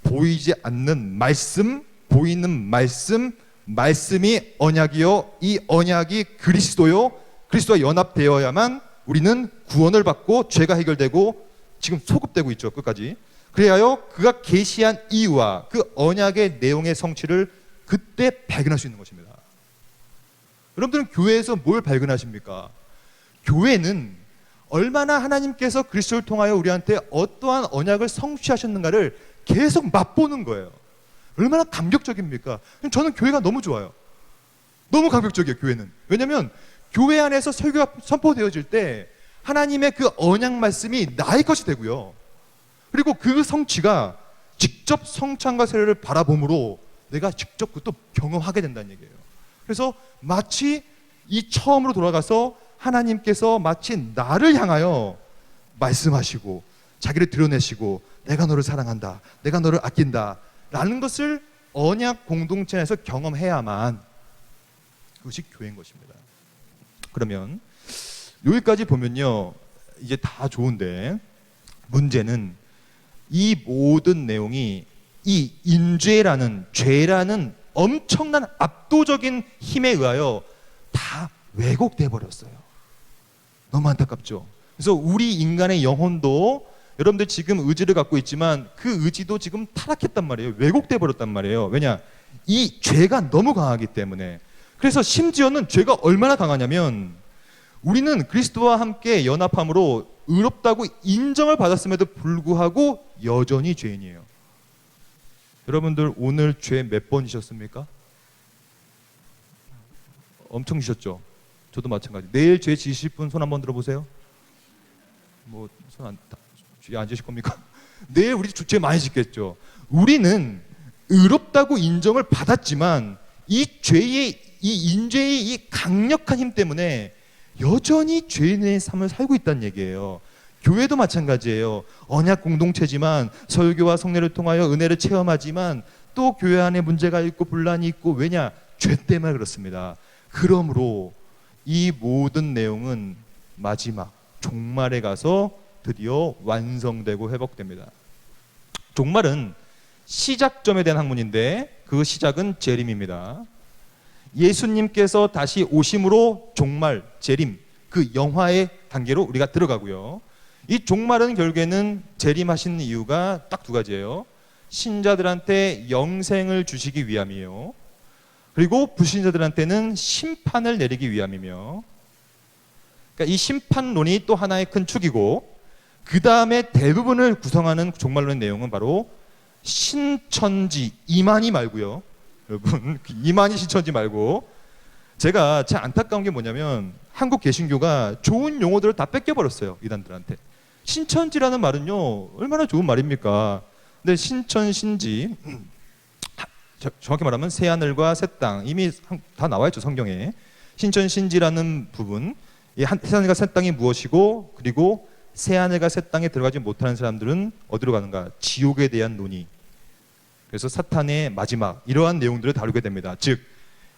보이지 않는 말씀, 보이는 말씀, 말씀이 언약이요, 이 언약이 그리스도요, 그리스도와 연합되어야만 우리는 구원을 받고 죄가 해결되고 지금 소급되고 있죠. 끝까지. 그래야요 그가 계시한 이유와 그 언약의 내용의 성취를 그때 발견할 수 있는 것입니다. 여러분들은 교회에서 뭘 발견하십니까? 교회는 얼마나 하나님께서 그리스도를 통하여 우리한테 어떠한 언약을 성취하셨는가를 계속 맛보는 거예요. 얼마나 감격적입니까? 저는 교회가 너무 좋아요. 너무 감격적이에요. 교회는. 왜냐하면 교회 안에서 설교가 선포되어질 때 하나님의 그 언약 말씀이 나의 것이 되고요, 그리고 그 성취가 직접 성찬과 세례를 바라봄으로 내가 직접 그것도 경험하게 된다는 얘기예요. 그래서 마치 이 처음으로 돌아가서 하나님께서 마치 나를 향하여 말씀하시고 자기를 드러내시고 내가 너를 사랑한다, 내가 너를 아낀다 라는 것을 언약 공동체 안에서 경험해야만 그것이 교회인 것입니다. 그러면 여기까지 보면요 이제 다 좋은데, 문제는 이 모든 내용이 이 인죄라는, 죄라는 엄청난 압도적인 힘에 의하여 다 왜곡돼 버렸어요. 너무 안타깝죠. 그래서 우리 인간의 영혼도 여러분들 지금 의지를 갖고 있지만 그 의지도 지금 타락했단 말이에요. 왜곡돼 버렸단 말이에요. 왜냐? 이 죄가 너무 강하기 때문에. 그래서 심지어는 죄가 얼마나 강하냐면 우리는 그리스도와 함께 연합함으로 의롭다고 인정을 받았음에도 불구하고 여전히 죄인이에요. 여러분들 오늘 죄 몇 번 지셨습니까? 엄청 지셨죠? 저도 마찬가지. 내일 죄 지실 분 손 한번 들어보세요. 뭐 손 안 지실 겁니까? 내일 우리 죄 많이 짓겠죠. 우리는 의롭다고 인정을 받았지만 이 죄의 이 인죄의 이 강력한 힘 때문에 여전히 죄인의 삶을 살고 있다는 얘기예요. 교회도 마찬가지예요. 언약 공동체지만 설교와 성례를 통하여 은혜를 체험하지만 또 교회 안에 문제가 있고 분란이 있고 왜냐? 죄 때문에 그렇습니다. 그러므로 이 모든 내용은 마지막 종말에 가서 드디어 완성되고 회복됩니다. 종말은 시작점에 대한 학문인데 그 시작은 재림입니다. 예수님께서 다시 오심으로 종말, 재림, 그 영화의 단계로 우리가 들어가고요. 이 종말은 결국에는 재림하신 이유가 딱 두 가지예요. 신자들한테 영생을 주시기 위함이에요. 그리고 불신자들한테는 심판을 내리기 위함이며, 그러니까 이 심판론이 또 하나의 큰 축이고, 그 다음에 대부분을 구성하는 종말론의 내용은 바로 신천지, 이만희 말고요. 여러분, 이만희 신천지 말고, 제가 제 안타까운 게 뭐냐면 한국 개신교가 좋은 용어들을 다 뺏겨버렸어요. 이단들한테. 신천지라는 말은요 얼마나 좋은 말입니까? 근데 신천, 신지, 정확히 말하면 새하늘과 새 땅, 이미 다 나와 있죠 성경에. 신천, 신지라는 부분, 이 새하늘과 새 땅이 무엇이고, 그리고 새하늘과 새 땅에 들어가지 못하는 사람들은 어디로 가는가? 지옥에 대한 논의. 그래서 사탄의 마지막, 이러한 내용들을 다루게 됩니다. 즉,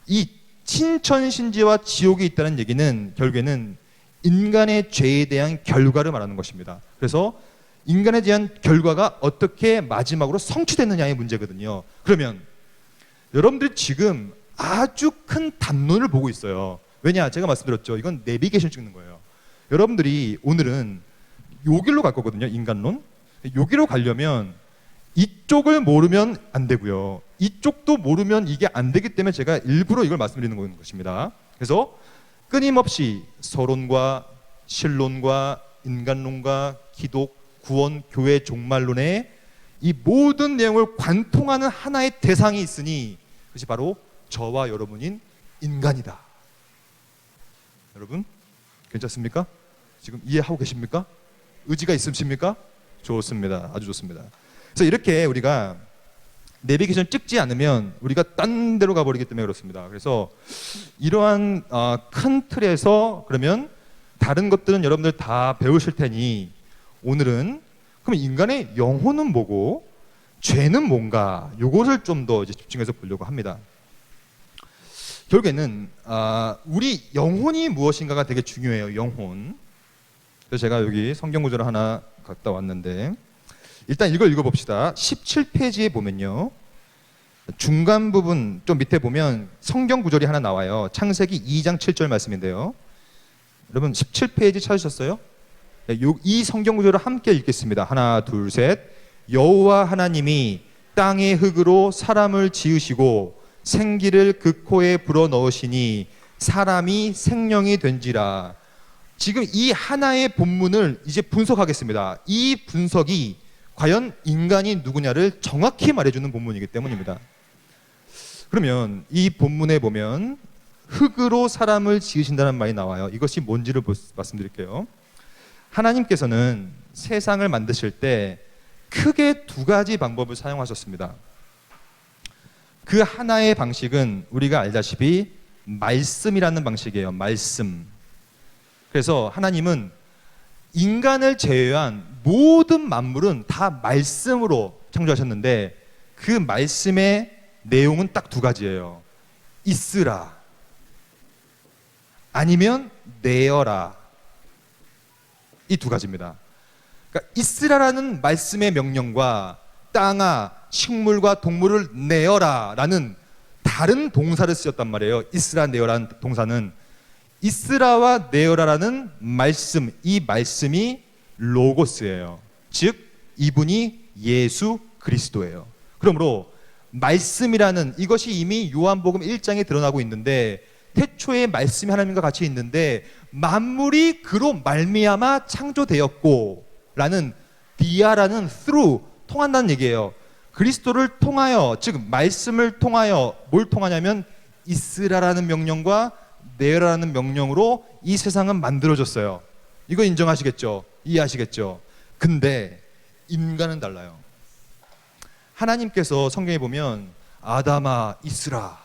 이 신천, 신지와 지옥이 있다는 얘기는 결국에는 인간의 죄에 대한 결과를 말하는 것입니다. 그래서 인간에 대한 결과가 어떻게 마지막으로 성취됐느냐의 문제거든요. 그러면 여러분들이 지금 아주 큰 담론을 보고 있어요. 왜냐? 제가 말씀드렸죠. 이건 내비게이션 찍는 거예요. 여러분들이 오늘은 요 길로 갈 거거든요. 인간론. 요 길로 가려면 이쪽을 모르면 안 되고요. 이쪽도 모르면 이게 안 되기 때문에 제가 일부러 이걸 말씀드리는 것입니다. 그래서 끊임없이 서론과 신론과 인간론과 기독, 구원, 교회, 종말론의 이 모든 내용을 관통하는 하나의 대상이 있으니 그것이 바로 저와 여러분인 인간이다. 여러분 괜찮습니까? 지금 이해하고 계십니까? 의지가 있으십니까? 좋습니다. 아주 좋습니다. 그래서 이렇게 우리가 내비게이션 찍지 않으면 우리가 딴 데로 가버리기 때문에 그렇습니다. 그래서 이러한 큰 틀에서 그러면 다른 것들은 여러분들 다 배우실 테니 오늘은 그럼 인간의 영혼은 뭐고 죄는 뭔가, 요것을 좀 더 집중해서 보려고 합니다. 결국에는 우리 영혼이 무엇인가가 되게 중요해요. 영혼. 그래서 제가 여기 성경 구절을 하나 갖다 왔는데 일단 이걸 읽어봅시다. 17페이지에 보면요, 중간 부분 좀 밑에 보면 성경 구절이 하나 나와요. 창세기 2장 7절 말씀인데요. 여러분 17페이지 찾으셨어요? 이 성경 구절을 함께 읽겠습니다. 하나 둘 셋. 여호와 하나님이 땅의 흙으로 사람을 지으시고 생기를 그 코에 불어넣으시니 사람이 생명이 된지라. 지금 이 하나의 본문을 이제 분석하겠습니다. 이 분석이 과연 인간이 누구냐를 정확히 말해주는 본문이기 때문입니다. 그러면 이 본문에 보면 흙으로 사람을 지으신다는 말이 나와요. 이것이 뭔지를 말씀드릴게요. 하나님께서는 세상을 만드실 때 크게 두 가지 방법을 사용하셨습니다. 그 하나의 방식은 우리가 알다시피 말씀이라는 방식이에요. 말씀. 그래서 하나님은 인간을 제외한 모든 만물은 다 말씀으로 창조하셨는데 그 말씀의 내용은 딱 두 가지예요. 있으라, 아니면 내어라. 이 두 가지입니다. 그러니까 있으라라는 말씀의 명령과 땅아, 식물과 동물을 내어라 라는 다른 동사를 쓰였단 말이에요. 있으라, 내어라는 동사는 이스라와 네어라라는 말씀, 이 말씀이 로고스예요. 즉 이분이 예수 그리스도예요. 그러므로 말씀이라는 이것이 이미 요한복음 1장에 드러나고 있는데, 태초에 말씀이 하나님과 같이 있는데 만물이 그로 말미암아 창조되었고 라는 비아라는 through, 통한다는 얘기예요. 그리스도를 통하여, 즉 말씀을 통하여 뭘 통하냐면 이스라라는 명령과 네라는 명령으로 이 세상은 만들어졌어요. 이거 인정하시겠죠? 이해하시겠죠? 근데 인간은 달라요. 하나님께서 성경에 보면 아담아 이스라,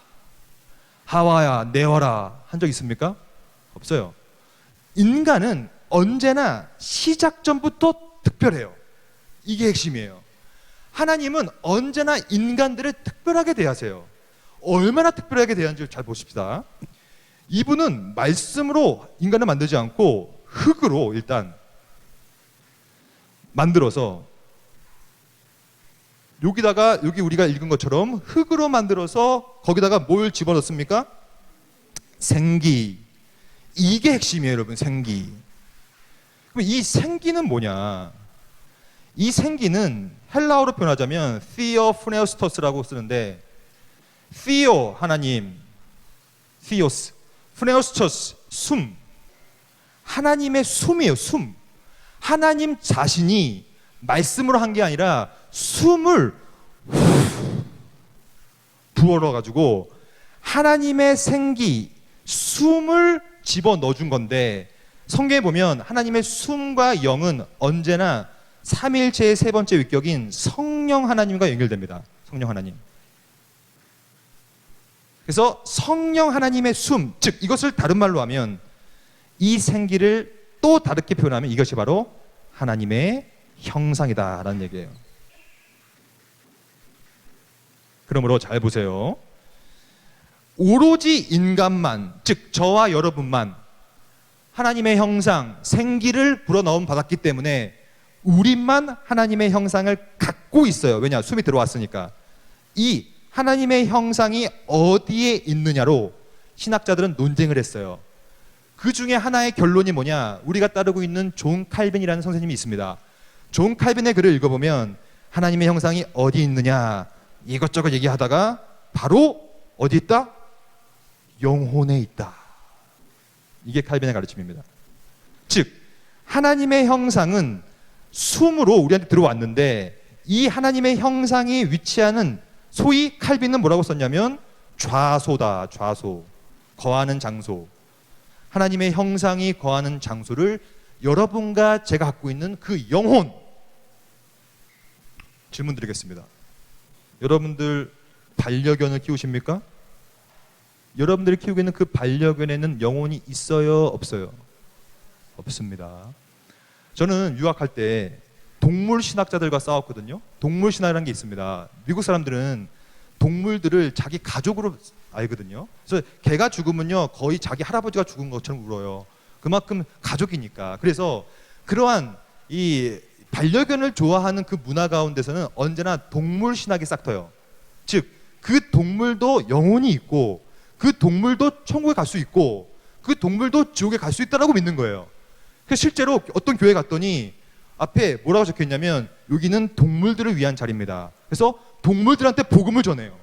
하와야 내어라 한 적 있습니까? 없어요. 인간은 언제나 시작 전부터 특별해요. 이게 핵심이에요. 하나님은 언제나 인간들을 특별하게 대하세요. 얼마나 특별하게 대하는지 잘 보십시다. 이분은 말씀으로 인간을 만들지 않고 흙으로 일단 만들어서, 여기 우리가 읽은 것처럼 흙으로 만들어서 거기다가 뭘 집어넣습니까? 생기. 이게 핵심이에요, 여러분. 생기. 그럼 이 생기는 뭐냐? 이 생기는 헬라어로 표현하자면 theopneustos라고 쓰는데, theo 하나님, theos, pneustos 숨, 하나님의 숨이에요. 숨. 하나님 자신이 말씀으로 한 게 아니라 숨을 부어넣어가지고 하나님의 생기, 숨을 집어넣어 준 건데, 성경에 보면 하나님의 숨과 영은 언제나 삼위일체의 세 번째 위격인 성령 하나님과 연결됩니다. 성령 하나님. 그래서 성령 하나님의 숨, 즉 이것을 다른 말로 하면, 이 생기를 또 다르게 표현하면 이것이 바로 하나님의 형상이다라는 얘기예요. 그러므로 잘 보세요. 오로지 인간만, 즉 저와 여러분만 하나님의 형상, 생기를 불어넣음 받았기 때문에 우리만 하나님의 형상을 갖고 있어요. 왜냐? 숨이 들어왔으니까. 이 하나님의 형상이 어디에 있느냐로 신학자들은 논쟁을 했어요. 그 중에 하나의 결론이 뭐냐? 우리가 따르고 있는 존 칼빈이라는 선생님이 있습니다. 존 칼빈의 글을 읽어보면 하나님의 형상이 어디 있느냐 이것저것 얘기하다가 바로 어디 있다? 영혼에 있다. 이게 칼빈의 가르침입니다. 즉 하나님의 형상은 숨으로 우리한테 들어왔는데, 이 하나님의 형상이 위치하는, 소위 칼빈은 뭐라고 썼냐면 좌소다. 좌소, 거하는 장소. 하나님의 형상이 거하는 장소를 여러분과 제가 갖고 있는 그 영혼. 질문 드리겠습니다. 여러분들 반려견을 키우십니까? 여러분들이 키우고 있는 그 반려견에는 영혼이 있어요? 없어요? 없습니다. 저는 유학할 때 동물 신학자들과 싸웠거든요. 동물 신학이라는 게 있습니다. 미국 사람들은 동물들을 자기 가족으로 알거든요. 그래서 개가 죽으면요 거의 자기 할아버지가 죽은 것처럼 울어요. 그만큼 가족이니까. 그래서 그러한 이 반려견을 좋아하는 그 문화 가운데서는 언제나 동물 신학이 싹터요. 즉 그 동물도 영혼이 있고, 그 동물도 천국에 갈 수 있고, 그 동물도 지옥에 갈 수 있다라고 믿는 거예요. 그래서 실제로 어떤 교회 갔더니 앞에 뭐라고 적혀 있냐면 여기는 동물들을 위한 자리입니다. 그래서 동물들한테 복음을 전해요.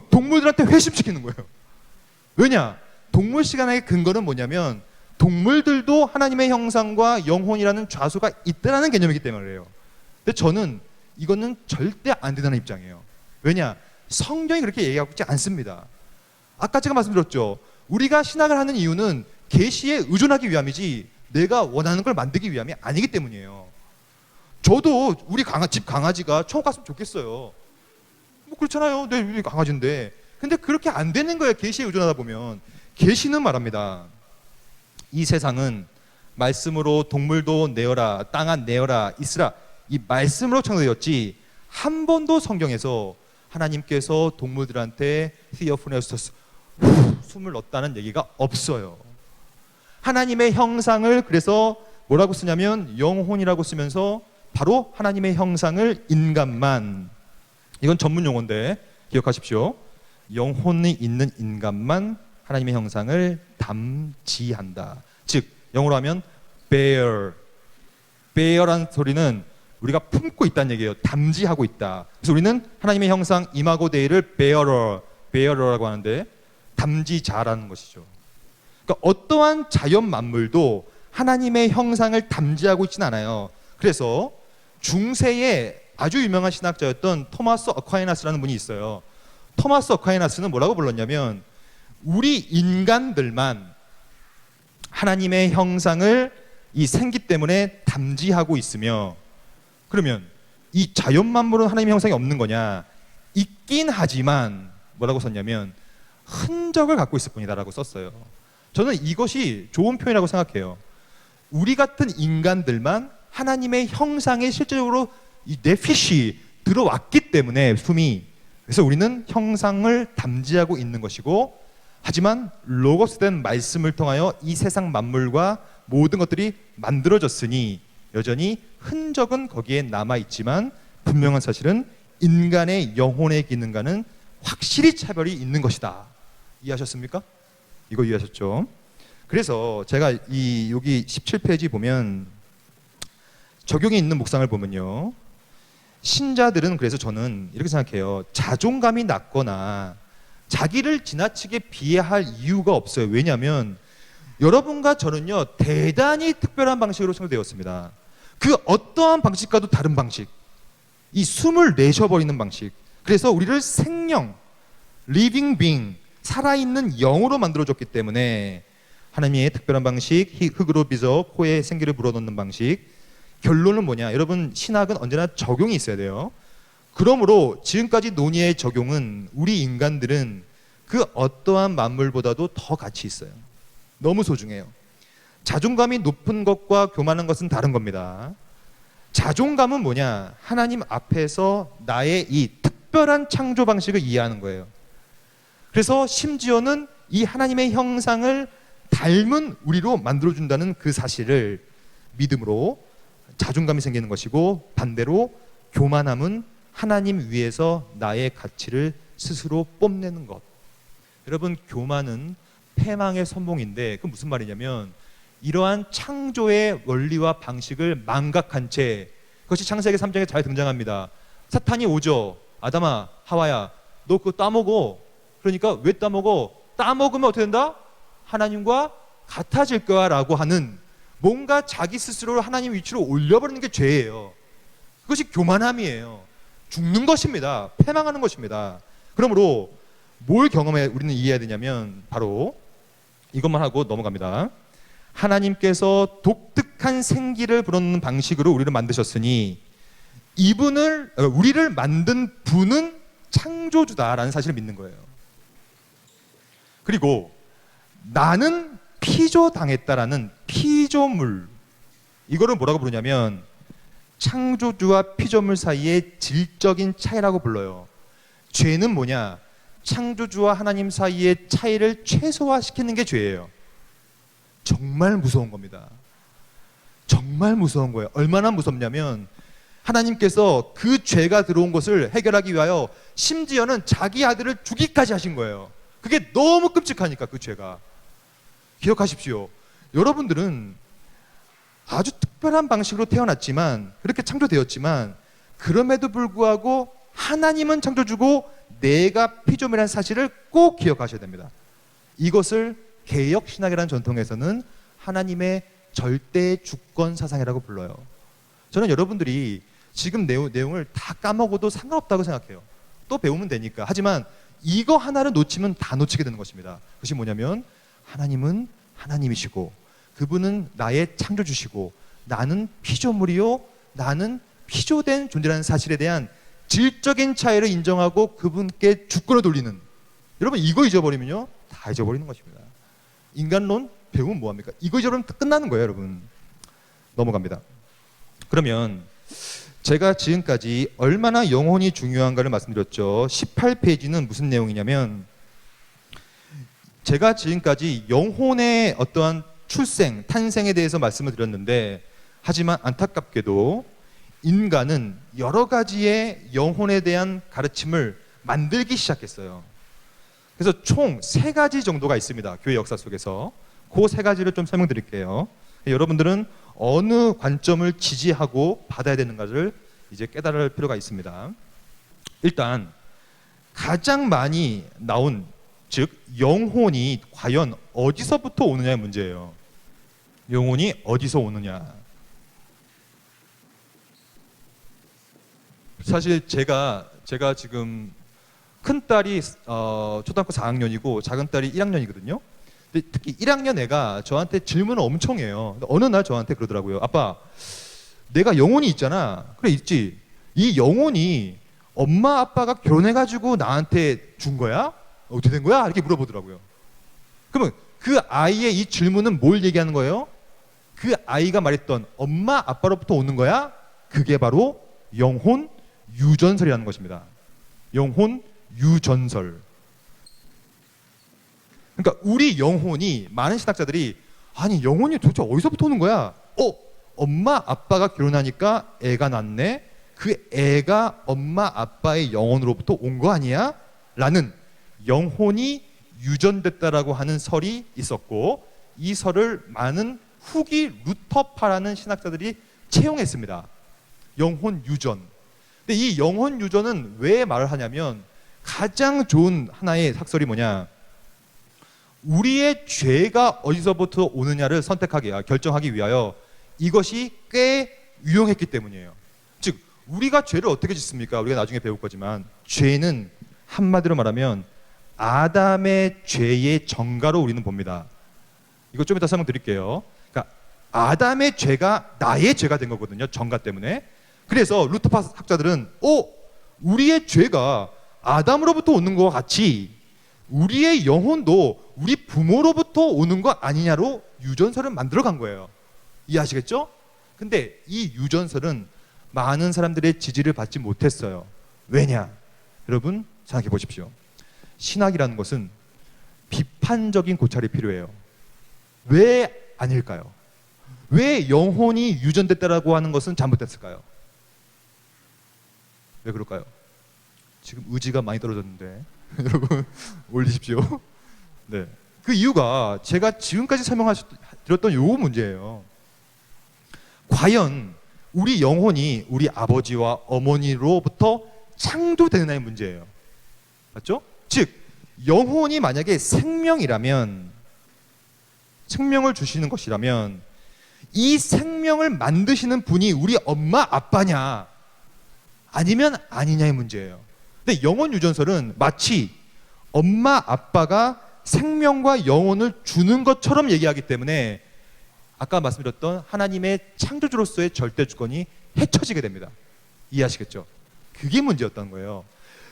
동물들한테 회심시키는 거예요. 왜냐? 동물 시간의 근거는 뭐냐면 동물들도 하나님의 형상과 영혼이라는 좌소가 있다는 개념이기 때문에 그래요. 근데 저는 이거는 절대 안 된다는 입장이에요. 왜냐? 성경이 그렇게 얘기하고 있지 않습니다. 아까 제가 말씀드렸죠. 우리가 신학을 하는 이유는 계시에 의존하기 위함이지 내가 원하는 걸 만들기 위함이 아니기 때문이에요. 저도 우리 집 강아지가 천국 갔으면 좋겠어요. 뭐 그렇잖아요. 네, 우리 강아지인데. 근데 그렇게 안 되는 거예요. 계시에 의존하다 보면. 계시는 말합니다. 이 세상은 말씀으로 동물도 내어라, 땅아 내어라, 있으라, 이 말씀으로 창조되었지, 한 번도 성경에서 하나님께서 동물들한테 theopneustos 숨을 넣었다는 얘기가 없어요. 하나님의 형상을 그래서 뭐라고 쓰냐면 영혼이라고 쓰면서 바로 하나님의 형상을 인간만, 이건 전문 용어인데 기억하십시오. 영혼이 있는 인간만 하나님의 형상을 담지한다. 즉 영어로 하면 bear라는 소리는 우리가 품고 있다는 얘기예요. 담지하고 있다. 그래서 우리는 하나님의 형상 이마고 데이를 bearer라고 하는데 담지자라는 것이죠. 그러니까 어떠한 자연 만물도 하나님의 형상을 담지하고 있지는 않아요. 그래서 중세에 아주 유명한 신학자였던 토마스 어콰이나스라는 분이 있어요. 토마스 어콰이나스는 뭐라고 불렀냐면 우리 인간들만 하나님의 형상을 이 생기 때문에 담지하고 있으며, 그러면 이 자연 만물은 하나님의 형상이 없는 거냐? 있긴 하지만 뭐라고 썼냐면 흔적을 갖고 있을 뿐이다라고 썼어요. 저는 이것이 좋은 표현이라고 생각해요. 우리 같은 인간들만 하나님의 형상에 실제적으로 이 네핏이 들어왔기 때문에 숨이, 그래서 우리는 형상을 담지하고 있는 것이고, 하지만 로고스된 말씀을 통하여 이 세상 만물과 모든 것들이 만들어졌으니 여전히 흔적은 거기에 남아있지만 분명한 사실은 인간의 영혼의 기능과는 확실히 차별이 있는 것이다. 이해하셨습니까? 이거 이해하셨죠? 그래서 제가 여기 17페이지 보면 적용이 있는 묵상을 보면요, 신자들은, 그래서 저는 이렇게 생각해요. 자존감이 낮거나 자기를 지나치게 비하할 이유가 없어요. 왜냐하면 여러분과 저는요 대단히 특별한 방식으로 창조되었습니다. 그 어떠한 방식과도 다른 방식, 이 숨을 내쉬어버리는 방식. 그래서 우리를 생명, living being, 살아있는 영으로 만들어줬기 때문에 하나님의 특별한 방식, 흙으로 빚어 코에 생기를 불어넣는 방식. 결론은 뭐냐? 여러분, 신학은 언제나 적용이 있어야 돼요. 그러므로 지금까지 논의의 적용은 우리 인간들은 그 어떠한 만물보다도 더 가치 있어요. 너무 소중해요. 자존감이 높은 것과 교만한 것은 다른 겁니다. 자존감은 뭐냐? 하나님 앞에서 나의 이 특별한 창조 방식을 이해하는 거예요. 그래서 심지어는 이 하나님의 형상을 닮은 우리로 만들어준다는 그 사실을 믿음으로 자존감이 생기는 것이고, 반대로 교만함은 하나님 위에서 나의 가치를 스스로 뽐내는 것. 여러분, 교만은 패망의 선봉인데, 그 무슨 말이냐면 이러한 창조의 원리와 방식을 망각한 채, 그것이 창세기 3장에 잘 등장합니다. 사탄이 오죠. 아담아, 하와야, 너 그거 따먹어. 그러니까 왜 따먹어? 따먹으면 어떻게 된다? 하나님과 같아질 거야 라고 하는, 뭔가 자기 스스로를 하나님 위치로 올려버리는 게 죄예요. 그것이 교만함이에요. 죽는 것입니다. 패망하는 것입니다. 그러므로 뭘 경험해 우리는 이해해야 되냐면 바로 이것만 하고 넘어갑니다. 하나님께서 독특한 생기를 불어넣는 방식으로 우리를 만드셨으니 우리를 만든 분은 창조주다라는 사실을 믿는 거예요. 그리고 나는 피조당했다라는 피조물, 이거를 뭐라고 부르냐면 창조주와 피조물 사이의 질적인 차이라고 불러요. 죄는 뭐냐? 창조주와 하나님 사이의 차이를 최소화시키는 게 죄예요. 정말 무서운 겁니다. 정말 무서운 거예요. 얼마나 무섭냐면 하나님께서 그 죄가 들어온 것을 해결하기 위하여 심지어는 자기 아들을 주기까지 하신 거예요. 그게 너무 끔찍하니까, 그 죄가. 기억하십시오. 여러분들은 아주 특별한 방식으로 태어났지만, 그렇게 창조되었지만, 그럼에도 불구하고 하나님은 창조주고 내가 피조물이라는 사실을 꼭 기억하셔야 됩니다. 이것을 개혁신학이라는 전통에서는 하나님의 절대 주권 사상이라고 불러요. 저는 여러분들이 지금 내용을 다 까먹어도 상관없다고 생각해요. 또 배우면 되니까. 하지만 이거 하나를 놓치면 다 놓치게 되는 것입니다. 그것이 뭐냐면 하나님은 하나님이시고 그분은 나의 창조주시고 나는 피조물이요, 나는 피조된 존재라는 사실에 대한 질적인 차이를 인정하고 그분께 주권을 돌리는, 여러분 이거 잊어버리면요 다 잊어버리는 것입니다. 인간론 배우면 뭐합니까? 이거 잊어버리면 끝나는 거예요. 여러분, 넘어갑니다. 그러면 제가 지금까지 얼마나 영혼이 중요한가를 말씀드렸죠. 18페이지는 무슨 내용이냐면, 제가 지금까지 영혼의 어떠한 출생, 탄생에 대해서 말씀을 드렸는데, 하지만 안타깝게도 인간은 여러 가지의 영혼에 대한 가르침을 만들기 시작했어요. 그래서 총 3가지 정도가 있습니다. 교회 역사 속에서. 그 3가지를 좀 설명드릴게요. 여러분들은 어느 관점을 지지하고 받아야 되는가를 이제 깨달을 필요가 있습니다. 일단 가장 많이 나온, 즉 영혼이 과연 어디서부터 오느냐의 문제예요. 영혼이 어디서 오느냐. 사실 제가 지금 큰 딸이 초등학교 4학년이고 작은 딸이 1학년이거든요. 근데 특히 1학년 애가 저한테 질문을 엄청 해요. 어느 날 저한테 그러더라고요. 아빠, 내가 영혼이 있잖아. 그래, 있지. 이 영혼이 엄마 아빠가 결혼해가지고 나한테 준 거야? 어떻게 된 거야? 이렇게 물어보더라고요. 그러면 그 아이의 이 질문은 뭘 얘기하는 거예요? 그 아이가 말했던 엄마 아빠로부터 오는 거야? 그게 바로 영혼 유전설이라는 것입니다. 영혼 유전설. 그러니까 우리 영혼이, 많은 신학자들이 아니 영혼이 도대체 어디서부터 오는 거야? 엄마 아빠가 결혼하니까 애가 낳네. 그 애가 엄마 아빠의 영혼으로부터 온 거 아니야? 라는 영혼이 유전됐다라고 하는 설이 있었고, 이 설을 많은 후기 루터파라는 신학자들이 채용했습니다. 영혼 유전. 근데 이 영혼 유전은 왜 말을 하냐면, 가장 좋은 하나의 학설이 뭐냐, 우리의 죄가 어디서부터 오느냐를 결정하기 위하여 이것이 꽤 유용했기 때문이에요. 즉 우리가 죄를 어떻게 짓습니까? 우리가 나중에 배울 거지만 죄는 한마디로 말하면 아담의 죄의 전가로 우리는 봅니다. 이거 좀 이따 설명드릴게요. 그러니까 아담의 죄가 나의 죄가 된 거거든요. 전가 때문에. 그래서 루터파 학자들은 우리의 죄가 아담으로부터 오는 것과 같이 우리의 영혼도 우리 부모로부터 오는 거 아니냐로 유전설을 만들어 간 거예요. 이해하시겠죠? 근데 이 유전설은 많은 사람들의 지지를 받지 못했어요. 왜냐? 여러분 생각해 보십시오. 신학이라는 것은 비판적인 고찰이 필요해요. 왜 아닐까요? 왜 영혼이 유전됐다라고 하는 것은 잘못됐을까요? 왜 그럴까요? 지금 의지가 많이 떨어졌는데 여러분 올리십시오. 네, 그 이유가 제가 지금까지 설명드렸던 요 문제예요. 과연 우리 영혼이 우리 아버지와 어머니로부터 창조되느냐의 문제예요. 맞죠? 즉 영혼이 만약에 생명이라면, 생명을 주시는 것이라면 이 생명을 만드시는 분이 우리 엄마 아빠냐 아니면 아니냐의 문제예요. 근데 영혼 유전설은 마치 엄마 아빠가 생명과 영혼을 주는 것처럼 얘기하기 때문에 아까 말씀드렸던 하나님의 창조주로서의 절대 주권이 헤쳐지게 됩니다. 이해하시겠죠? 그게 문제였던 거예요.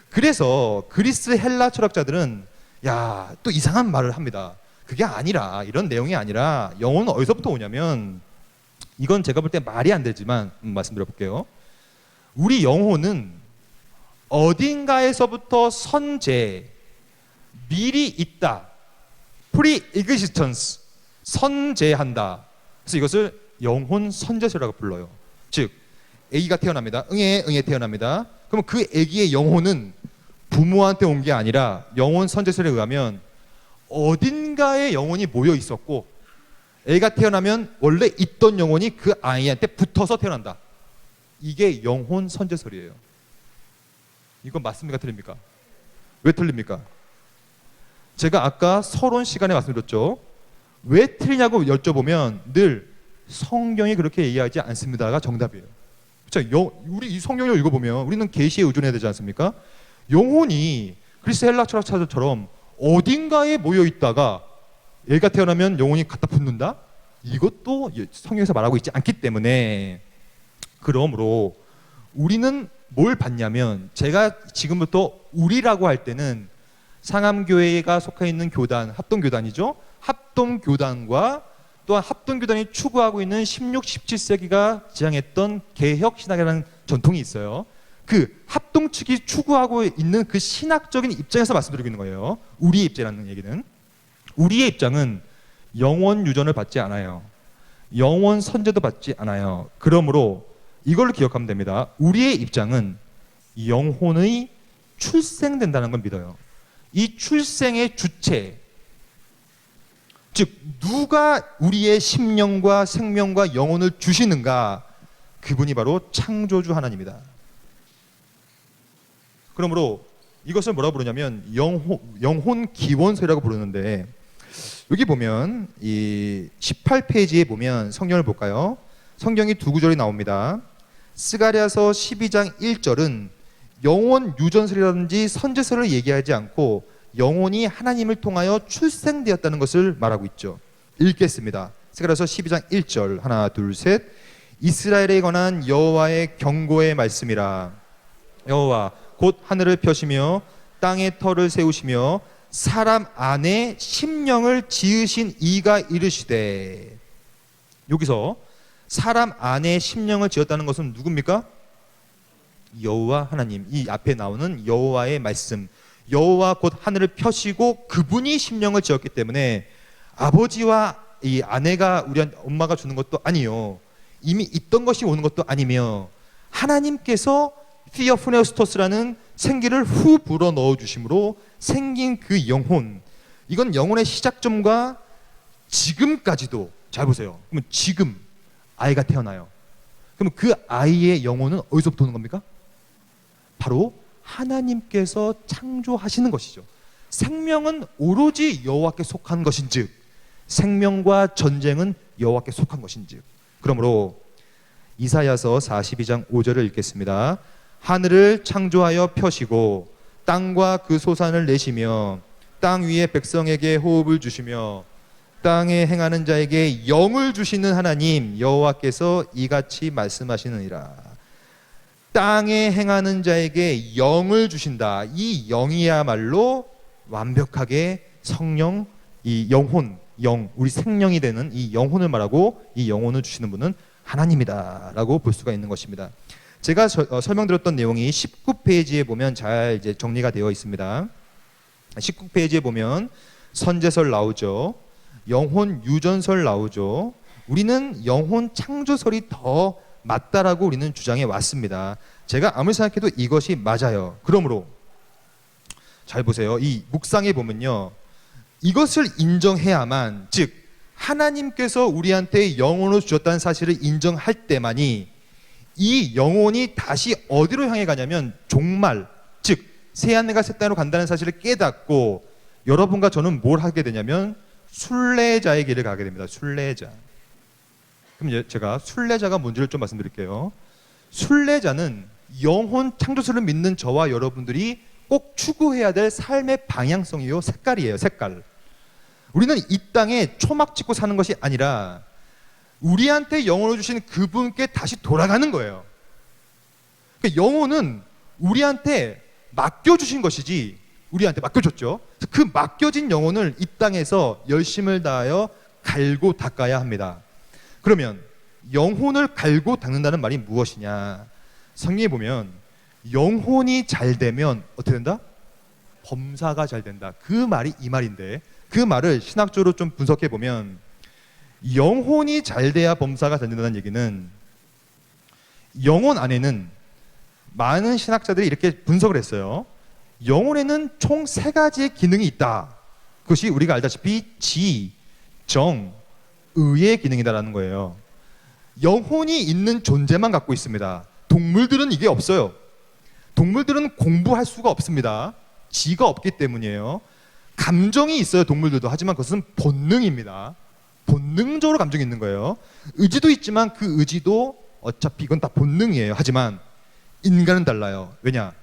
그래서 그리스 헬라 철학자들은 또 이상한 말을 합니다. 그게 아니라, 이런 내용이 아니라 영혼은 어디서부터 오냐면, 이건 제가 볼 때 말이 안 되지만 말씀드려 볼게요. 우리 영혼은 어딘가에서부터 선재, 미리 있다, pre-existence, 선재한다. 그래서 이것을 영혼 선재설이라고 불러요. 즉 아기가 태어납니다. 응애 태어납니다. 그럼 그 아기의 영혼은 부모한테 온 게 아니라 영혼 선재설에 의하면 어딘가에 영혼이 모여 있었고, 애가 태어나면 원래 있던 영혼이 그 아이한테 붙어서 태어난다. 이게 영혼 선재설이에요. 이건 맞습니까? 틀립니까? 왜 틀립니까? 제가 아까 서론 시간에 말씀드렸죠. 왜 틀리냐고 여쭤보면 늘 성경이 그렇게 얘기하지 않습니다가 정답이에요. 자, 우리 이 성경을 읽어보면 우리는 계시에 의존해야 되지 않습니까? 영혼이 그리스 헬라 철학자들처럼 어딘가에 모여 있다가 애가 태어나면 영혼이 갖다 붙는다? 이것도 성경에서 말하고 있지 않기 때문에, 그러므로 우리는 뭘 받냐면, 제가 지금부터 우리라고 할 때는 상암교회가 속해 있는 교단, 합동교단이죠. 합동교단과 또한 합동교단이 추구하고 있는 16, 17세기가 지향했던 개혁신학이라는 전통이 있어요. 그 합동 측이 추구하고 있는 그 신학적인 입장에서 말씀드리고 있는 거예요. 우리의 입장이라는 얘기는, 우리의 입장은 영혼 유전을 받지 않아요. 영혼 선제도 받지 않아요. 그러므로 이걸 기억하면 됩니다. 우리의 입장은 영혼의 출생된다는 걸 믿어요. 이 출생의 주체, 즉 누가 우리의 심령과 생명과 영혼을 주시는가? 그분이 바로 창조주 하나님이다. 그러므로 이것을 뭐라고 부르냐면 영혼 기원서라고 부르는데, 여기 보면 이 18페이지에 보면 성경을 볼까요? 성경이 두 구절이 나옵니다. 스가랴서 12장 1절은 영혼 유전설이라든지 선제설을 얘기하지 않고 영혼이 하나님을 통하여 출생되었다는 것을 말하고 있죠. 읽겠습니다. 스가랴서 12장 1절 하나 둘 셋. 이스라엘에 관한 여호와의 경고의 말씀이라. 여호와 곧 하늘을 펴시며 땅에 터를 세우시며 사람 안에 심령을 지으신 이가 이르시되. 여기서 사람 안에 심령을 지었다는 것은 누굽니까? 여호와 하나님. 이 앞에 나오는 여호와의 말씀, 여호와 곧 하늘을 펴시고 그분이 심령을 지었기 때문에 아버지와 이 아내가 우리 엄마가 주는 것도 아니요, 이미 있던 것이 오는 것도 아니며 하나님께서 티어프네스토스라는 생기를 후 불어 넣어 주심으로 생긴 그 영혼, 이건 영혼의 시작점과 지금까지도. 잘 보세요. 그러면 지금 아이가 태어나요. 그럼 그 아이의 영혼은 어디서부터 오는 겁니까? 바로 하나님께서 창조하시는 것이죠. 생명은 오로지 여호와께 속한 것인즉, 생명과 전쟁은 여호와께 속한 것인즉. 그러므로 이사야서 42장 5절을 읽겠습니다. 하늘을 창조하여 펴시고 땅과 그 소산을 내시며 땅 위에 백성에게 호흡을 주시며 땅에 행하는 자에게 영을 주시는 하나님 여호와께서 이같이 말씀하시느니라. 땅에 행하는 자에게 영을 주신다. 이 영이야말로 완벽하게 성령, 이 영혼, 우리 생명이 되는 이 영혼을 말하고, 이 영혼을 주시는 분은 하나님이다 라고 볼 수가 있는 것입니다. 제가 설명드렸던 내용이 19페이지에 보면 잘 이제 정리가 되어 있습니다. 19페이지에 보면 선제설 나오죠. 영혼 유전설 나오죠. 우리는 영혼 창조설이 더 맞다라고 우리는 주장해 왔습니다. 제가 아무리 생각해도 이것이 맞아요. 그러므로 잘 보세요. 이 묵상에 보면요, 이것을 인정해야만, 즉 하나님께서 우리한테 영혼을 주셨다는 사실을 인정할 때만이 이 영혼이 다시 어디로 향해 가냐면 종말, 즉 새하늘과 새 땅으로 간다는 사실을 깨닫고 여러분과 저는 뭘 하게 되냐면 순례자의 길을 가게 됩니다. 순례자. 그럼 제가 순례자가 뭔지를 좀 말씀드릴게요. 순례자는 영혼 창조설을 믿는 저와 여러분들이 꼭 추구해야 될 삶의 방향성이요, 색깔이에요. 색깔. 우리는 이 땅에 초막 찍고 사는 것이 아니라 우리한테 영혼을 주신 그분께 다시 돌아가는 거예요. 그러니까 영혼은 우리한테 맡겨주신 것이지, 우리한테 맡겨줬죠. 그 맡겨진 영혼을 이 땅에서 열심을 다하여 갈고 닦아야 합니다. 그러면 영혼을 갈고 닦는다는 말이 무엇이냐? 성경에 보면 영혼이 잘 되면 어떻게 된다? 범사가 잘 된다. 그 말이 이 말인데, 그 말을 신학적으로 좀 분석해 보면 영혼이 잘 돼야 범사가 잘 된다는 얘기는, 영혼 안에는 많은 신학자들이 이렇게 분석을 했어요. 영혼에는 총 3가지의 기능이 있다. 그것이 우리가 알다시피 지, 정, 의의 기능이다라는 거예요. 영혼이 있는 존재만 갖고 있습니다. 동물들은 이게 없어요. 동물들은 공부할 수가 없습니다. 지가 없기 때문이에요. 감정이 있어요, 동물들도. 하지만 그것은 본능입니다. 본능적으로 감정이 있는 거예요. 의지도 있지만 그 의지도 어차피 이건 다 본능이에요. 하지만 인간은 달라요. 왜냐?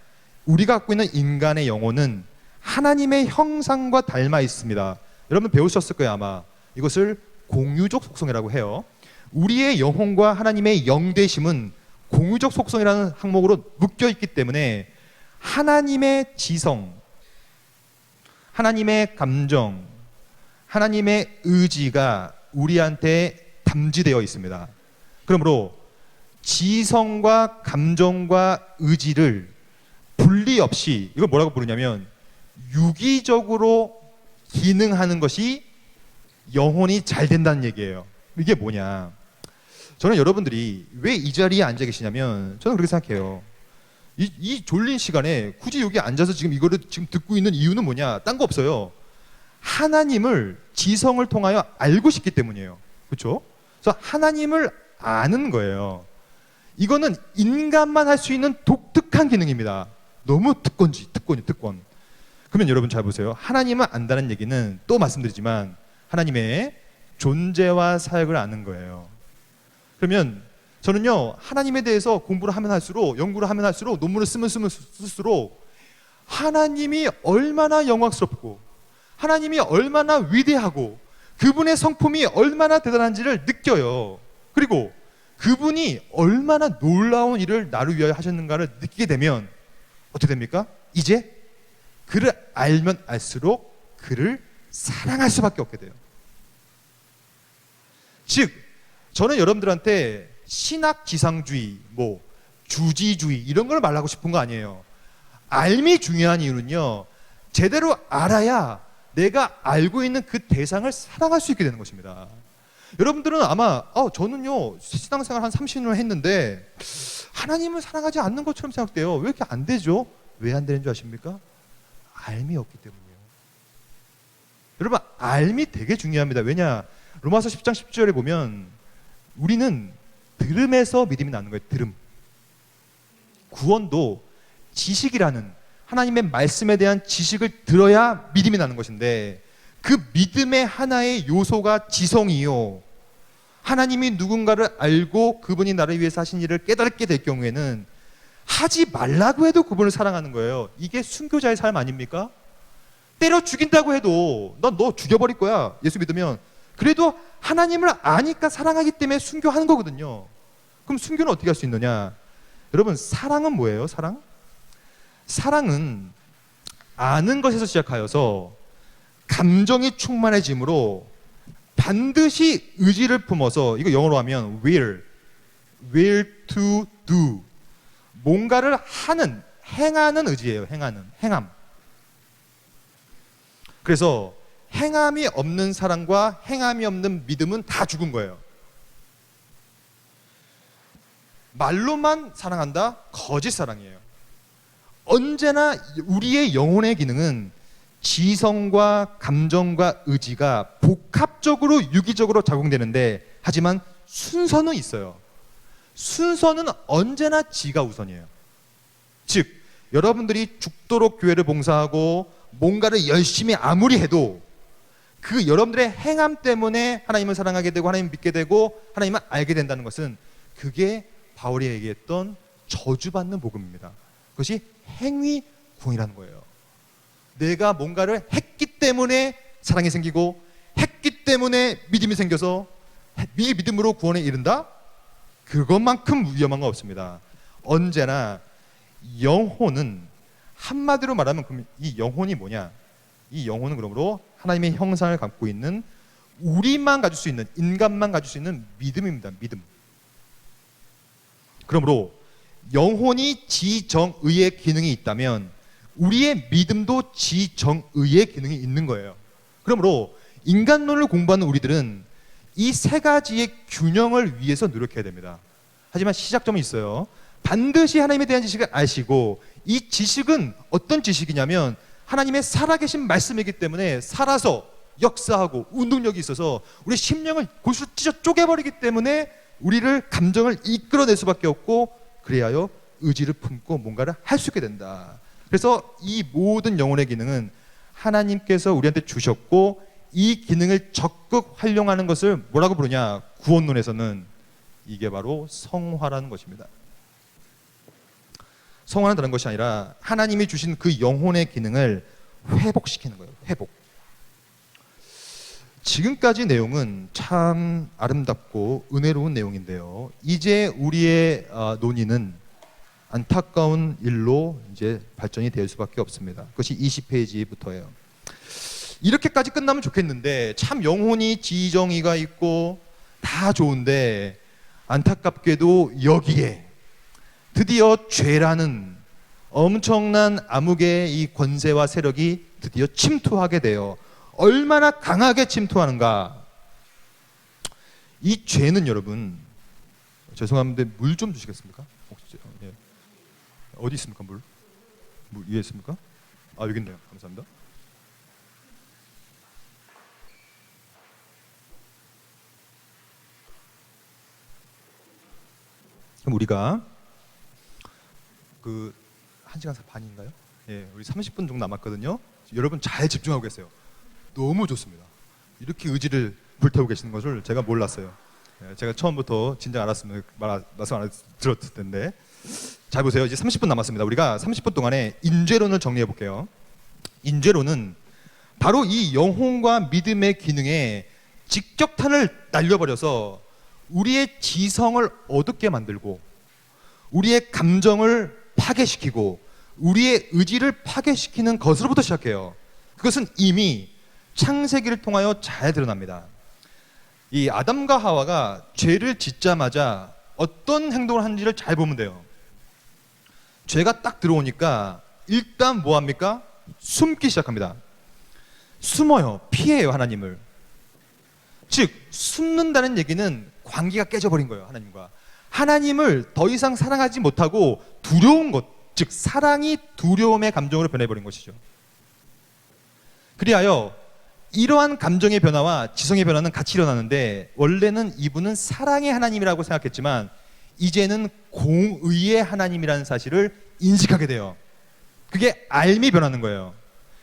우리가 갖고 있는 인간의 영혼은 하나님의 형상과 닮아 있습니다. 여러분 배우셨을 거예요, 아마. 이것을 공유적 속성이라고 해요. 우리의 영혼과 하나님의 영되심은 공유적 속성이라는 항목으로 묶여 있기 때문에 하나님의 지성, 하나님의 감정, 하나님의 의지가 우리한테 담지되어 있습니다. 그러므로 지성과 감정과 의지를 분리 없이, 이걸 뭐라고 부르냐면 유기적으로 기능하는 것이 영혼이 잘 된다는 얘기예요. 이게 뭐냐? 저는 여러분들이 왜 이 자리에 앉아 계시냐면 저는 그렇게 생각해요. 이 졸린 시간에 굳이 여기 앉아서 지금 이거를 지금 듣고 있는 이유는 뭐냐? 딴 거 없어요. 하나님을 지성을 통하여 알고 싶기 때문이에요. 그렇죠? 그래서 하나님을 아는 거예요. 이거는 인간만 할 수 있는 독특한 기능입니다. 너무 특권. 그러면 여러분 잘 보세요. 하나님을 안다는 얘기는 또 말씀드리지만 하나님의 존재와 사역을 아는 거예요. 그러면 저는요, 하나님에 대해서 공부를 하면 할수록, 연구를 하면 할수록, 논문을 쓰면 쓸수록 하나님이 얼마나 영광스럽고 하나님이 얼마나 위대하고 그분의 성품이 얼마나 대단한지를 느껴요. 그리고 그분이 얼마나 놀라운 일을 나를 위하여 하셨는가를 느끼게 되면 어떻게 됩니까? 이제 그를 알면 알수록 그를 사랑할 수밖에 없게 돼요. 즉, 저는 여러분들한테 신학 지상주의, 주지주의 이런 걸 말하고 싶은 거 아니에요. 알미 중요한 이유는요, 제대로 알아야 내가 알고 있는 그 대상을 사랑할 수 있게 되는 것입니다. 여러분들은 아마 저는요 신앙생활 한 30년을 했는데 하나님을 사랑하지 않는 것처럼 생각돼요. 왜 이렇게 안 되죠? 왜 안 되는 줄 아십니까? 알미 없기 때문이에요. 여러분, 알미 되게 중요합니다. 왜냐? 로마서 10장 10절에 보면 우리는 들음에서 믿음이 나는 거예요. 들음. 구원도 지식이라는 하나님의 말씀에 대한 지식을 들어야 믿음이 나는 것인데, 그 믿음의 하나의 요소가 지성이요, 하나님이 누군가를 알고 그분이 나를 위해서 하신 일을 깨닫게 될 경우에는 하지 말라고 해도 그분을 사랑하는 거예요. 이게 순교자의 삶 아닙니까? 때려 죽인다고 해도 넌 너 죽여버릴 거야, 예수 믿으면. 그래도 하나님을 아니까 사랑하기 때문에 순교하는 거거든요. 그럼 순교는 어떻게 할 수 있느냐? 여러분, 사랑은 뭐예요? 사랑은 아는 것에서 시작하여서 감정이 충만해짐으로 반드시 의지를 품어서, 이거 영어로 하면 will to do, 뭔가를 행하는 의지예요. 행함. 그래서 행함이 없는 사랑과 행함이 없는 믿음은 다 죽은 거예요. 말로만 사랑한다? 거짓 사랑이에요. 언제나 우리의 영혼의 기능은 지성과 감정과 의지가 복합적으로 유기적으로 작용되는데, 하지만 순서는 있어요. 순서는 언제나 지가 우선이에요. 즉, 여러분들이 죽도록 교회를 봉사하고 뭔가를 열심히 아무리 해도 그 여러분들의 행함 때문에 하나님을 사랑하게 되고 하나님을 믿게 되고 하나님을 알게 된다는 것은, 그게 바울이 얘기했던 저주받는 복음입니다. 그것이 행위 구원이라는 거예요. 내가 뭔가를 했기 때문에 사랑이 생기고, 했기 때문에 믿음이 생겨서 이 믿음으로 구원에 이른다? 그것만큼 위험한 거 없습니다. 언제나 영혼은, 한마디로 말하면 이 영혼이 뭐냐? 이 영혼은 그러므로 하나님의 형상을 갖고 있는, 우리만 가질 수 있는, 인간만 가질 수 있는 믿음입니다. 믿음. 그러므로 영혼이 지정의의 기능이 있다면 우리의 믿음도 지정의의 기능이 있는 거예요. 그러므로 인간론을 공부하는 우리들은 이 세 가지의 균형을 위해서 노력해야 됩니다. 하지만 시작점이 있어요. 반드시 하나님에 대한 지식을 아시고, 이 지식은 어떤 지식이냐면 하나님의 살아계신 말씀이기 때문에 살아서 역사하고 운동력이 있어서 우리 심령을 골수로 찢어 쪼개버리기 때문에 우리를, 감정을 이끌어낼 수밖에 없고, 그래야여 의지를 품고 뭔가를 할 수 있게 된다. 그래서 이 모든 영혼의 기능은 하나님께서 우리한테 주셨고, 이 기능을 적극 활용하는 것을 뭐라고 부르냐? 구원론에서는 이게 바로 성화라는 것입니다. 성화는 다른 것이 아니라 하나님이 주신 그 영혼의 기능을 회복시키는 거예요. 회복. 지금까지 내용은 참 아름답고 은혜로운 내용인데요, 이제 우리의 논의는 안타까운 일로 이제 발전이 될 수밖에 없습니다. 그것이 20페이지부터예요. 이렇게까지 끝나면 좋겠는데, 참 영혼이 지정의가 있고 다 좋은데, 안타깝게도 여기에 드디어 죄라는 엄청난 암흑의 이 권세와 세력이 드디어 침투하게 돼요. 얼마나 강하게 침투하는가? 이 죄는, 여러분, 죄송한데 물 좀 주시겠습니까? 혹시, 예. 어디 있습니까? 물 위에 있습니까? 아, 여기 있네요. 감사합니다. 그럼 우리가 그 1시간 반인가요? 예, 우리 30분 정도 남았거든요. 여러분 잘 집중하고 계세요. 너무 좋습니다. 이렇게 의지를 불태우고 계시는 것을 제가 몰랐어요. 예, 제가 처음부터 진작 알았으면 말씀 안 들었을 텐데. 잘 보세요. 이제 30분 남았습니다. 우리가 30분 동안에 인죄론을 정리해 볼게요. 인죄론은 바로 이 영혼과 믿음의 기능에 직격탄을 날려버려서 우리의 지성을 어둡게 만들고 우리의 감정을 파괴시키고 우리의 의지를 파괴시키는 것으로부터 시작해요. 그것은 이미 창세기를 통하여 잘 드러납니다. 이 아담과 하와가 죄를 짓자마자 어떤 행동을 하는지를 잘 보면 돼요. 죄가 딱 들어오니까 일단 뭐 합니까? 숨기 시작합니다. 숨어요. 피해요, 하나님을. 즉 숨는다는 얘기는 관계가 깨져버린 거예요, 하나님과. 하나님을 더 이상 사랑하지 못하고 두려운 것, 즉 사랑이 두려움의 감정으로 변해버린 것이죠. 그리하여 이러한 감정의 변화와 지성의 변화는 같이 일어나는데, 원래는 이분은 사랑의 하나님이라고 생각했지만 이제는 공의의 하나님이라는 사실을 인식하게 돼요. 그게 알미 변하는 거예요.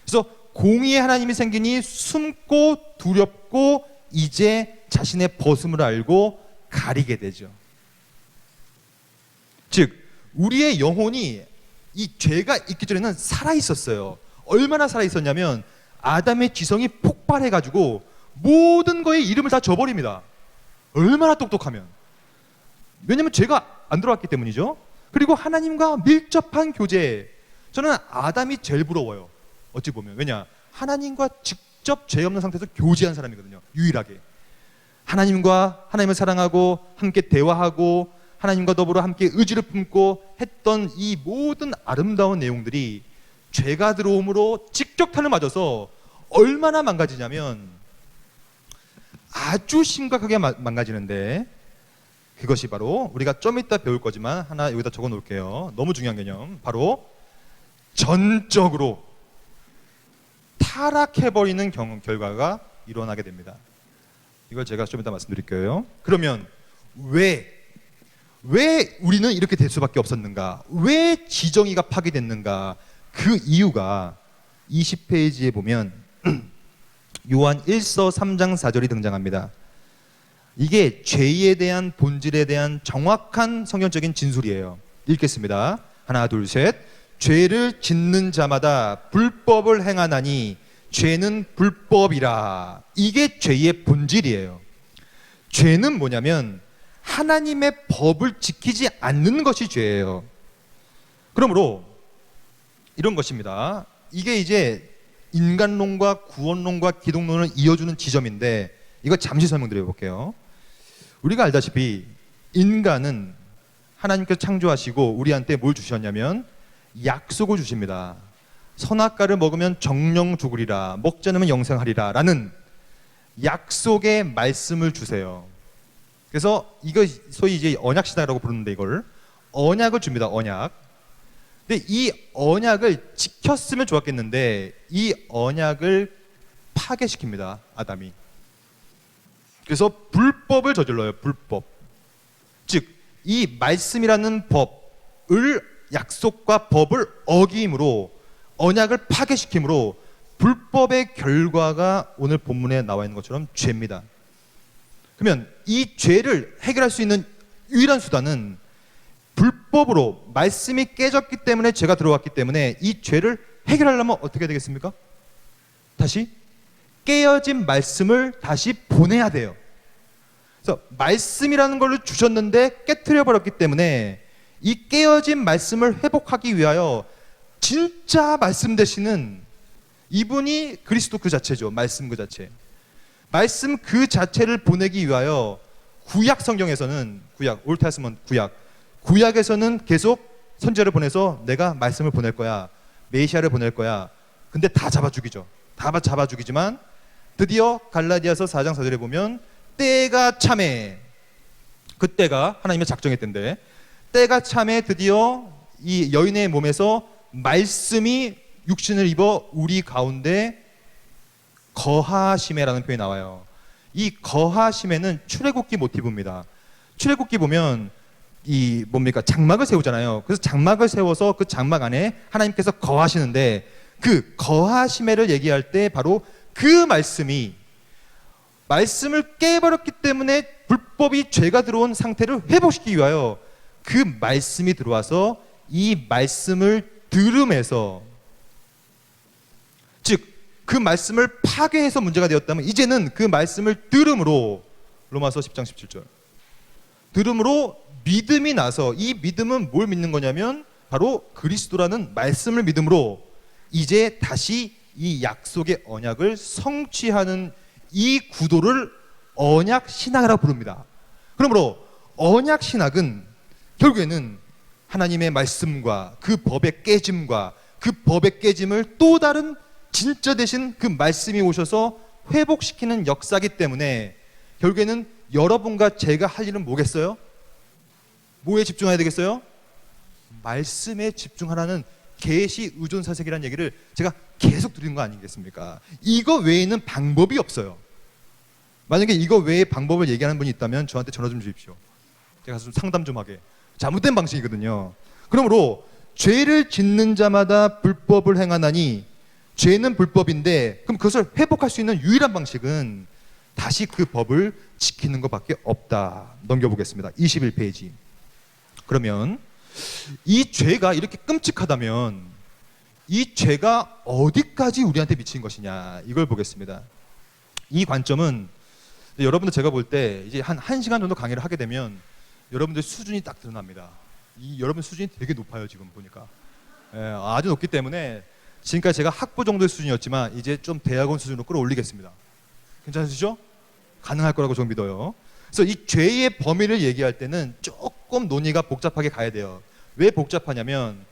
그래서 공의의 하나님이 생기니 숨고 두렵고 이제 자신의 벗음을 알고 가리게 되죠. 즉 우리의 영혼이 이 죄가 있기 전에는 살아 있었어요. 얼마나 살아 있었냐면 아담의 지성이 폭발해가지고 모든 거에 이름을 다 줘버립니다. 얼마나 똑똑하면. 왜냐면 죄가 안 들어왔기 때문이죠. 그리고 하나님과 밀접한 교제. 저는 아담이 제일 부러워요, 어찌 보면. 왜냐, 하나님과 직접 죄 없는 상태에서 교제한 사람이거든요. 유일하게 하나님을 사랑하고 함께 대화하고 하나님과 더불어 함께 의지를 품고 했던 이 모든 아름다운 내용들이 죄가 들어옴으로 직격탄을 맞아서 얼마나 망가지냐면 아주 심각하게 망가지는데, 그것이 바로 우리가 좀 이따 배울 거지만 하나 여기다 적어 놓을게요. 너무 중요한 개념. 바로 전적으로 타락해버리는 결과가 일어나게 됩니다. 이걸 제가 좀 이따 말씀드릴게요. 그러면 왜 우리는 이렇게 될 수밖에 없었는가? 왜 지정의가 파괴됐는가? 그 이유가 20페이지에 보면 요한 1서 3장 4절이 등장합니다. 이게 죄에 대한 본질에 대한 정확한 성경적인 진술이에요. 읽겠습니다. 하나 둘 셋. 죄를 짓는 자마다 불법을 행하나니 죄는 불법이라. 이게 죄의 본질이에요. 죄는 뭐냐면 하나님의 법을 지키지 않는 것이 죄예요. 그러므로 이런 것입니다. 이게 이제 인간론과 구원론과 기독론을 이어주는 지점인데, 이거 잠시 설명드려 볼게요. 우리가 알다시피 인간은 하나님께서 창조하시고 우리한테 뭘 주셨냐면 약속을 주십니다. 선악과를 먹으면 정령 죽으리라, 먹지 않으면 영생하리라 라는 약속의 말씀을 주세요. 그래서 이거 소위 이제 언약시다라고 부르는데, 이걸 언약을 줍니다. 언약. 근데 이 언약을 지켰으면 좋았겠는데 이 언약을 파괴시킵니다, 아담이. 그래서 불법을 저질러요. 불법. 즉 이 말씀이라는 법을, 약속과 법을 어김으로 언약을 파괴시킴으로 불법의 결과가 오늘 본문에 나와 있는 것처럼 죄입니다. 그러면 이 죄를 해결할 수 있는 유일한 수단은 불법으로, 말씀이 깨졌기 때문에 죄가 들어왔기 때문에 이 죄를 해결하려면 어떻게 되겠습니까? 다시 깨어진 말씀을 다시 보내야 돼요. 그래서 말씀이라는 걸 주셨는데 깨트려 버렸기 때문에 이 깨어진 말씀을 회복하기 위하여 진짜 말씀 되시는 이분이 그리스도 그 자체죠. 말씀 그 자체. 말씀 그 자체를 보내기 위하여 구약 성경에서는, 구약 올드 테스먼트 구약에서는 계속 선지자를 보내서 내가 말씀을 보낼 거야, 메시아를 보낼 거야. 근데 다 잡아 죽이죠. 다 잡아 죽이지만 드디어 갈라디아서 4장 4절에 보면 때가 참에, 그때가 하나님의 작정했던데 때가 참에 드디어 이 여인의 몸에서 말씀이 육신을 입어 우리 가운데 거하심에라는 표현이 나와요. 이 거하심에는 출애굽기 모티브입니다. 출애굽기 보면 이 뭡니까? 장막을 세우잖아요. 그래서 장막을 세워서 그 장막 안에 하나님께서 거하시는데 그 거하심에를 얘기할 때 바로 그 말씀을 깨버렸기 때문에 불법이 죄가 들어온 상태를 회복시키기 위하여 그 말씀이 들어와서 이 말씀을 들음에서, 즉 그 말씀을 파괴해서 문제가 되었다면 이제는 그 말씀을 들음으로, 로마서 10장 17절, 들음으로 믿음이 나서, 이 믿음은 뭘 믿는 거냐면 바로 그리스도라는 말씀을 믿음으로 이제 다시 이 약속의 언약을 성취하는 이 구도를 언약 신학이라고 부릅니다. 그러므로 언약 신학은 결국에는 하나님의 말씀과 그 법의 깨짐과 그 법의 깨짐을 또 다른 진짜 되신 그 말씀이 오셔서 회복시키는 역사이기 때문에 결국에는 여러분과 제가 할 일은 뭐겠어요? 뭐에 집중해야 되겠어요? 말씀에 집중하라는 계시 의존 사색이라는 얘기를 제가 계속 드리는 거 아니겠습니까? 이거 외에는 방법이 없어요. 만약에 이거 외에 방법을 얘기하는 분이 있다면 저한테 전화 좀 주십시오. 제가 좀 상담 좀 하게. 잘못된 방식이거든요. 그러므로 죄를 짓는 자마다 불법을 행하나니, 죄는 불법인데 그럼 그것을 회복할 수 있는 유일한 방식은 다시 그 법을 지키는 것밖에 없다. 넘겨보겠습니다. 21페이지. 그러면 이 죄가 이렇게 끔찍하다면 이 죄가 어디까지 우리한테 미친 것이냐, 이걸 보겠습니다. 이 관점은 여러분들, 제가 볼 때 이제 한 1시간 정도 강의를 하게 되면 여러분들 수준이 딱 드러납니다. 여러분 수준이 되게 높아요. 지금 보니까 아주 높기 때문에 지금까지 제가 학부 정도의 수준이었지만 이제 좀 대학원 수준으로 끌어올리겠습니다. 괜찮으시죠? 가능할 거라고 저는 믿어요. 그래서 이 죄의 범위를 얘기할 때는 조금 논의가 복잡하게 가야 돼요. 왜 복잡하냐면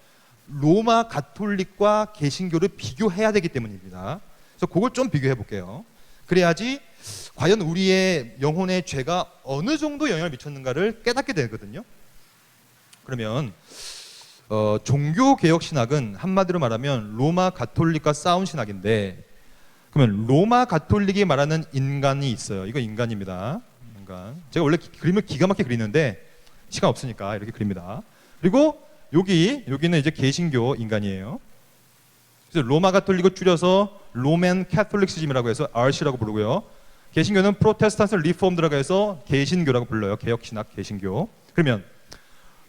로마 가톨릭과 개신교를 비교해야 되기 때문입니다. 그래서 그걸 좀 비교해 볼게요. 그래야지 과연 우리의 영혼의 죄가 어느 정도 영향을 미쳤는가를 깨닫게 되거든요. 그러면 종교개혁 신학은 한마디로 말하면 로마 가톨릭과 싸운 신학인데, 그러면 로마 가톨릭이 말하는 인간이 있어요. 이거 인간입니다. 인간. 제가 원래 그림을 기가 막히게 그리는데 시간 없으니까 이렇게 그립니다. 그리고 여기는 이제 개신교 인간이에요. 그래서 로마 가톨릭을 줄여서 로맨 캐톨릭시즘이라고 해서 RC라고 부르고요. 개신교는 프로테스탄트 리폼드라고 해서 개신교라고 불러요. 개혁 신학 개신교. 그러면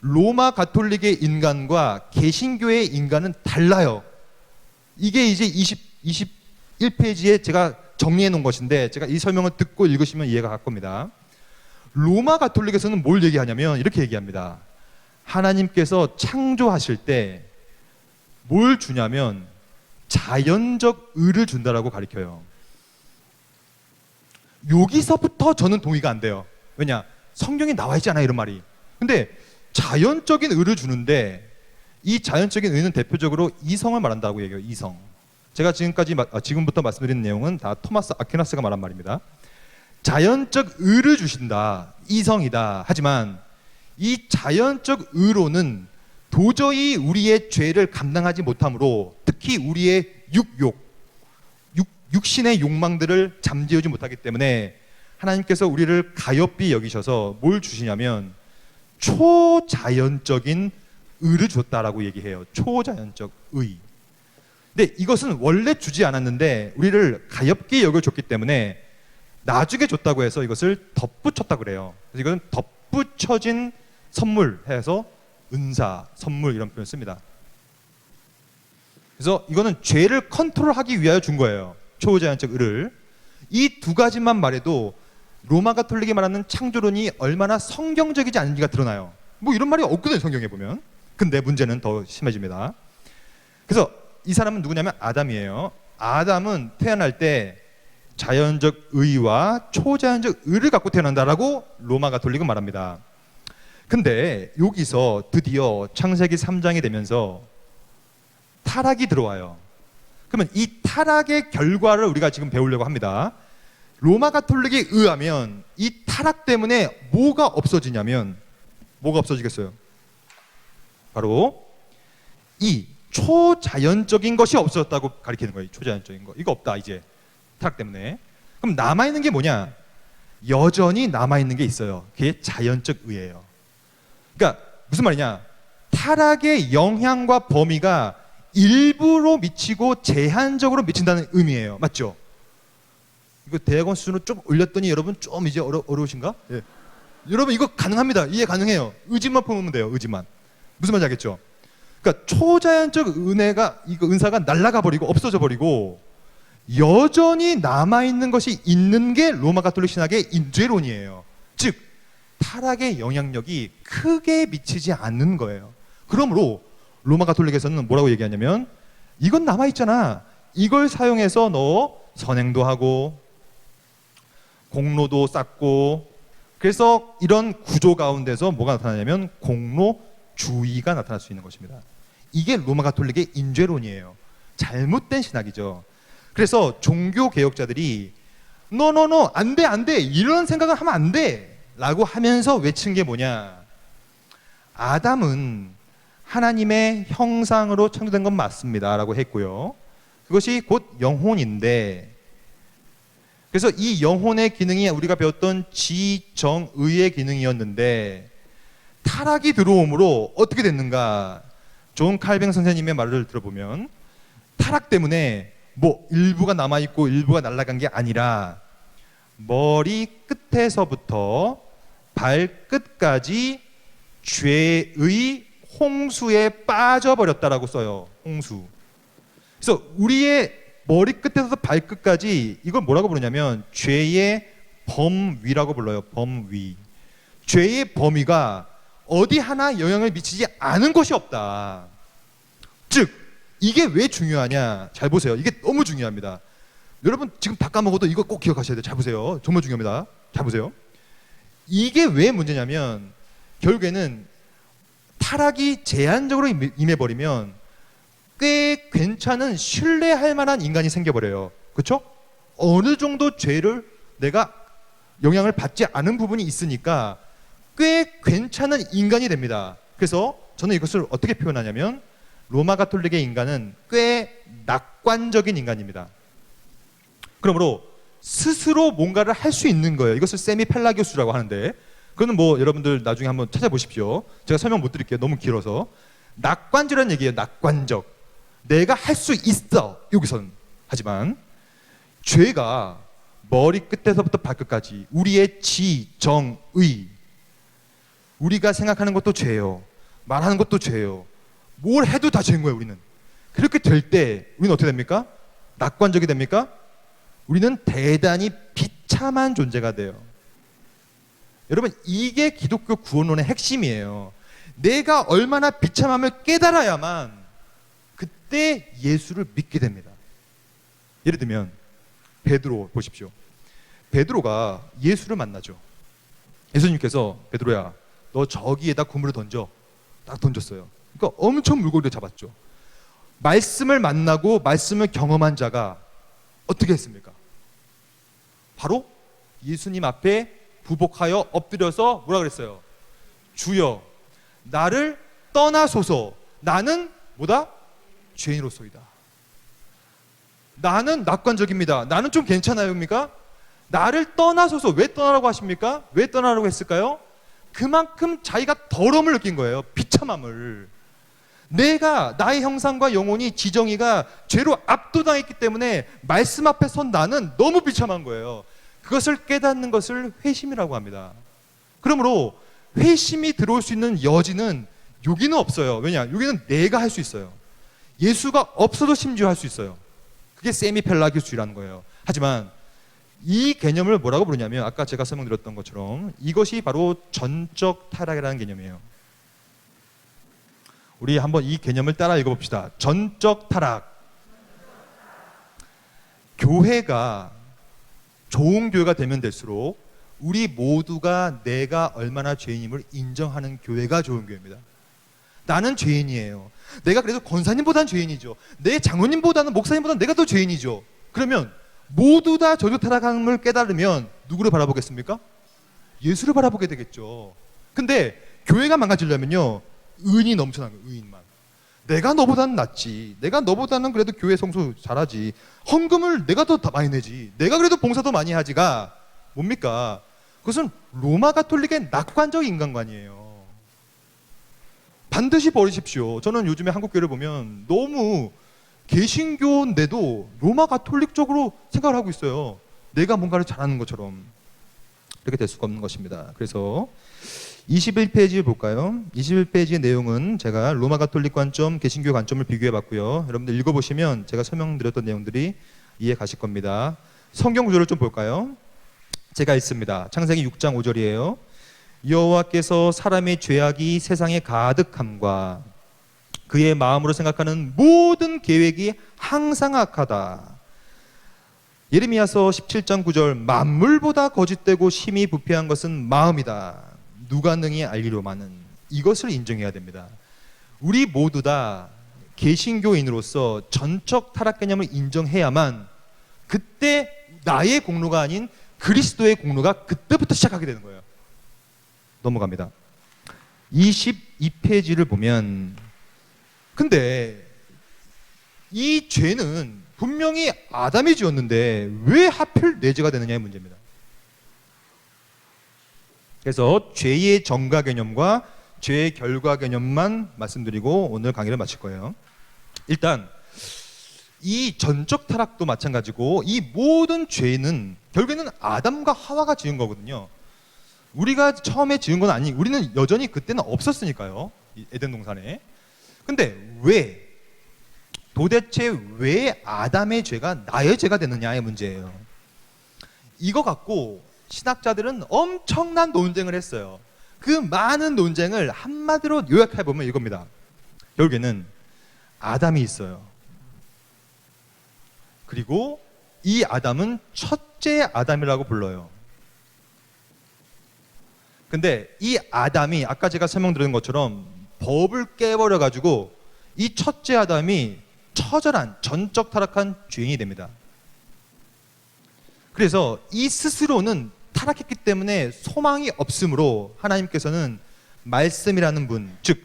로마 가톨릭의 인간과 개신교의 인간은 달라요. 이게 이제 21페이지에 제가 정리해 놓은 것인데, 제가 이 설명을 듣고 읽으시면 이해가 갈 겁니다. 로마 가톨릭에서는 뭘 얘기하냐면 이렇게 얘기합니다. 하나님께서 창조하실 때 뭘 주냐면 자연적 의를 준다라고 가르쳐요. 여기서부터 저는 동의가 안 돼요. 왜냐? 성경에 나와 있지 않아요, 이런 말이. 근데 자연적인 의를 주는데 이 자연적인 의는 대표적으로 이성을 말한다고 얘기해요. 이성. 제가 지금부터 말씀드리는 내용은 다 토마스 아퀴나스가 말한 말입니다. 자연적 의를 주신다. 이성이다. 하지만 이 자연적 의로는 도저히 우리의 죄를 감당하지 못하므로, 특히 우리의 육신의 욕망들을 잠재우지 못하기 때문에 하나님께서 우리를 가엾이 여기셔서 뭘 주시냐면 초자연적인 의를 줬다라고 얘기해요. 초자연적 의. 근데 이것은 원래 주지 않았는데 우리를 가엾게 여겨줬기 때문에 나중에 줬다고 해서 이것을 덧붙였다고 그래요. 그래서 이건 덧붙여진 선물 해서 은사, 선물 이런 표현을 씁니다. 그래서 이거는 죄를 컨트롤하기 위하여 준 거예요. 초자연적 의를. 이 두 가지만 말해도 로마 가톨릭이 말하는 창조론이 얼마나 성경적이지 않은지가 드러나요. 뭐 이런 말이 없거든요, 성경에 보면. 근데 문제는 더 심해집니다. 그래서 이 사람은 누구냐면 아담이에요. 아담은 태어날 때 자연적 의와 초자연적 의를 갖고 태어난다라고 로마 가톨릭은 말합니다. 근데 여기서 드디어 창세기 3장이 되면서 타락이 들어와요. 그러면 이 타락의 결과를 우리가 지금 배우려고 합니다. 로마 가톨릭에 의하면 이 타락 때문에 뭐가 없어지냐면, 뭐가 없어지겠어요? 바로 이 초자연적인 것이 없어졌다고 가리키는 거예요. 초자연적인 거. 이거 없다 이제. 타락 때문에. 그럼 남아있는 게 뭐냐? 여전히 남아있는 게 있어요. 그게 자연적 의예요. 그러니까 무슨 말이냐? 타락의 영향과 범위가 일부로 미치고 제한적으로 미친다는 의미예요. 맞죠? 이거 대학원 수준으로 좀 올렸더니 여러분 좀 이제 어려우신가? 예. 여러분 이거 가능합니다. 이해 가능해요. 의지만 품으면 돼요. 의지만. 무슨 말인지 알겠죠? 그러니까 초자연적 은사가 날아가 버리고 없어져 버리고 여전히 남아있는 것이 있는 게 로마 가톨릭 신학의 인죄론이에요. 즉 타락의 영향력이 크게 미치지 않는 거예요. 그러므로 로마 가톨릭에서는 뭐라고 얘기하냐면 이건 남아있잖아. 이걸 사용해서 너 선행도 하고 공로도 쌓고 그래서 이런 구조 가운데서 뭐가 나타나냐면 공로주의가 나타날 수 있는 것입니다. 이게 로마 가톨릭의 인죄론이에요. 잘못된 신학이죠. 그래서 종교 개혁자들이 노노노 안돼 이런 생각을 하면 안돼 라고 하면서 외친 게 뭐냐? 아담은 하나님의 형상으로 창조된 건 맞습니다 라고 했고요. 그것이 곧 영혼인데 그래서 이 영혼의 기능이 우리가 배웠던 지정의의 기능이었는데 타락이 들어옴으로 어떻게 됐는가? 존 칼뱅 선생님의 말을 들어보면 타락 때문에 뭐 일부가 남아있고 일부가 날아간 게 아니라 머리 끝에서부터 발끝까지 죄의 홍수에 빠져버렸다라고 써요. 홍수. 그래서 우리의 머리 끝에서 발끝까지 이걸 뭐라고 부르냐면 죄의 범위라고 불러요. 범위. 죄의 범위가 어디 하나 영향을 미치지 않은 것이 없다. 즉 이게 왜 중요하냐? 잘 보세요. 이게 너무 중요합니다. 여러분 지금 다 까먹어도 이거 꼭 기억하셔야 돼요. 잘 보세요. 정말 중요합니다. 잘 보세요. 이게 왜 문제냐면 결국에는 타락이 제한적으로 임해버리면 꽤 괜찮은 신뢰할 만한 인간이 생겨버려요. 그렇죠? 어느 정도 죄를 내가 영향을 받지 않은 부분이 있으니까 꽤 괜찮은 인간이 됩니다. 그래서 저는 이것을 어떻게 표현하냐면 로마 가톨릭의 인간은 꽤 낙관적인 인간입니다. 그러므로 스스로 뭔가를 할 수 있는 거예요. 이것을 세미펠라기오스라고 하는데 그거는 뭐 여러분들 나중에 한번 찾아보십시오. 제가 설명 못 드릴게요. 너무 길어서. 낙관적이라는 얘기예요. 낙관적. 내가 할 수 있어. 여기서는. 하지만 죄가 머리 끝에서부터 발끝까지 우리의 지정의 우리가 생각하는 것도 죄예요. 말하는 것도 죄예요. 뭘 해도 다 죄인 거예요. 우리는. 그렇게 될 때 우리는 어떻게 됩니까? 낙관적이 됩니까? 우리는 대단히 비참한 존재가 돼요. 여러분 이게 기독교 구원론의 핵심이에요. 내가 얼마나 비참함을 깨달아야만 그때 예수를 믿게 됩니다. 예를 들면 베드로 보십시오. 베드로가 예수를 만나죠. 예수님께서 베드로야 너 저기에다 그물을 던져. 딱 던졌어요. 그러니까 엄청 물고기를 잡았죠. 말씀을 만나고 말씀을 경험한 자가 어떻게 했습니까? 바로 예수님 앞에 부복하여 엎드려서 뭐라 그랬어요? 주여 나를 떠나소서. 나는 뭐다? 죄인으로서이다. 나는 낙관적입니다. 나는 좀 괜찮아요입니까? 나를 떠나소서. 왜 떠나라고 하십니까? 왜 떠나라고 했을까요? 그만큼 자기가 더러움을 느낀 거예요. 비참함을. 내가 나의 형상과 영혼이 지정이가 죄로 압도당했기 때문에 말씀 앞에 선 나는 너무 비참한 거예요. 그것을 깨닫는 것을 회심이라고 합니다. 그러므로 회심이 들어올 수 있는 여지는 여기는 없어요. 왜냐? 여기는 내가 할 수 있어요. 예수가 없어도 심지어 할 수 있어요. 그게 세미펠라기오스라는 거예요. 하지만 이 개념을 뭐라고 부르냐면 아까 제가 설명드렸던 것처럼 이것이 바로 전적 타락이라는 개념이에요. 우리 한번 이 개념을 따라 읽어봅시다. 전적 타락. 교회가 좋은 교회가 되면 될수록 우리 모두가 내가 얼마나 죄인임을 인정하는 교회가 좋은 교회입니다. 나는 죄인이에요. 내가 그래서 권사님보다는 죄인이죠. 내 장로님보다는 목사님보다는 내가 더 죄인이죠. 그러면 모두 다 저주 타락함을 깨달으면 누구를 바라보겠습니까? 예수를 바라보게 되겠죠. 근데 교회가 망가지려면요 의인이 넘쳐나는 거예요. 의인만. 내가 너보다는 낫지. 내가 너보다는 그래도 교회 성소 잘하지. 헌금을 내가 더 많이 내지. 내가 그래도 봉사도 많이 하지가 뭡니까? 그것은 로마 가톨릭의 낙관적 인간관이에요. 반드시 버리십시오. 저는 요즘에 한국 교회를 보면 너무 개신교인데도 로마 가톨릭적으로 생각을 하고 있어요. 내가 뭔가를 잘하는 것처럼. 이렇게 될 수가 없는 것입니다. 그래서 21페이지 볼까요? 21페이지의 내용은 제가 로마 가톨릭 관점, 개신교 관점을 비교해 봤고요. 여러분들 읽어보시면 제가 설명드렸던 내용들이 이해 가실 겁니다. 성경 구조를 좀 볼까요? 제가 읽습니다. 창세기 6장 5절이에요. 여호와께서 사람의 죄악이 세상에 가득함과 그의 마음으로 생각하는 모든 계획이 항상 악하다. 예레미야서 17장 9절 만물보다 거짓되고 심히 부패한 것은 마음이다. 누가 능히 알리로마는. 이것을 인정해야 됩니다. 우리 모두 다 개신교인으로서 전적 타락 개념을 인정해야만 그때 나의 공로가 아닌 그리스도의 공로가 그때부터 시작하게 되는 거예요. 넘어갑니다. 22페이지를 보면 근데 이 죄는 분명히 아담이 지었는데 왜 하필 내 죄가 되느냐의 문제입니다. 그래서 죄의 전가 개념과 죄의 결과 개념만 말씀드리고 오늘 강의를 마칠 거예요. 일단 이 전적 타락도 마찬가지고 이 모든 죄는 결국에는 아담과 하와가 지은 거거든요. 우리가 처음에 지은 건 아니, 우리는 여전히 그때는 없었으니까요. 이 에덴 동산에. 근데 도대체 왜 아담의 죄가 나의 죄가 되느냐의 문제예요. 이거 갖고 신학자들은 엄청난 논쟁을 했어요. 그 많은 논쟁을 한마디로 요약해 보면 이겁니다. 결국에는 아담이 있어요. 그리고 이 아담은 첫째 아담이라고 불러요. 근데 이 아담이 아까 제가 설명드린 것처럼 법을 깨버려 가지고 이 첫째 아담이 처절한 전적 타락한 죄인이 됩니다. 그래서 이 스스로는 타락했기 때문에 소망이 없으므로 하나님께서는 말씀이라는 분, 즉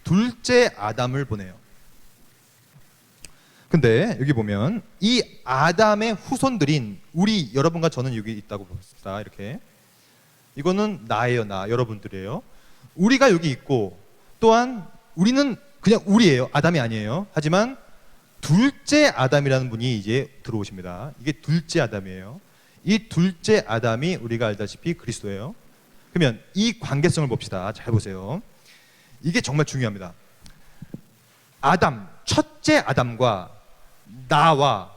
둘째 아담을 보내요. 근데 여기 보면 이 아담의 후손들인 우리 여러분과 저는 여기 있다고 봅시다. 이렇게 이거는 나예요, 여러분들이에요. 우리가 여기 있고 또한 우리는 그냥 우리예요. 아담이 아니에요. 하지만 둘째 아담이라는 분이 이제 들어오십니다. 이게 둘째 아담이에요. 이 둘째 아담이 우리가 알다시피 그리스도예요. 그러면 이 관계성을 봅시다. 잘 보세요. 이게 정말 중요합니다. 아담, 첫째 아담과 나와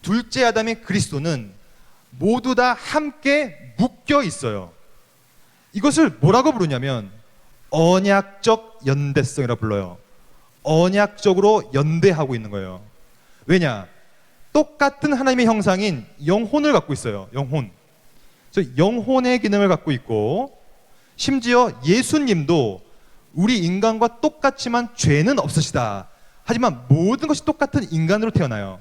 둘째 아담의 그리스도는 모두 다 함께 묶여 있어요. 이것을 뭐라고 부르냐면 언약적 연대성이라고 불러요. 언약적으로 연대하고 있는 거예요. 왜냐? 똑같은 하나님의 형상인 영혼을 갖고 있어요. 영혼. 그래서 영혼의 기능을 갖고 있고 심지어 예수님도 우리 인간과 똑같지만 죄는 없으시다. 하지만 모든 것이 똑같은 인간으로 태어나요.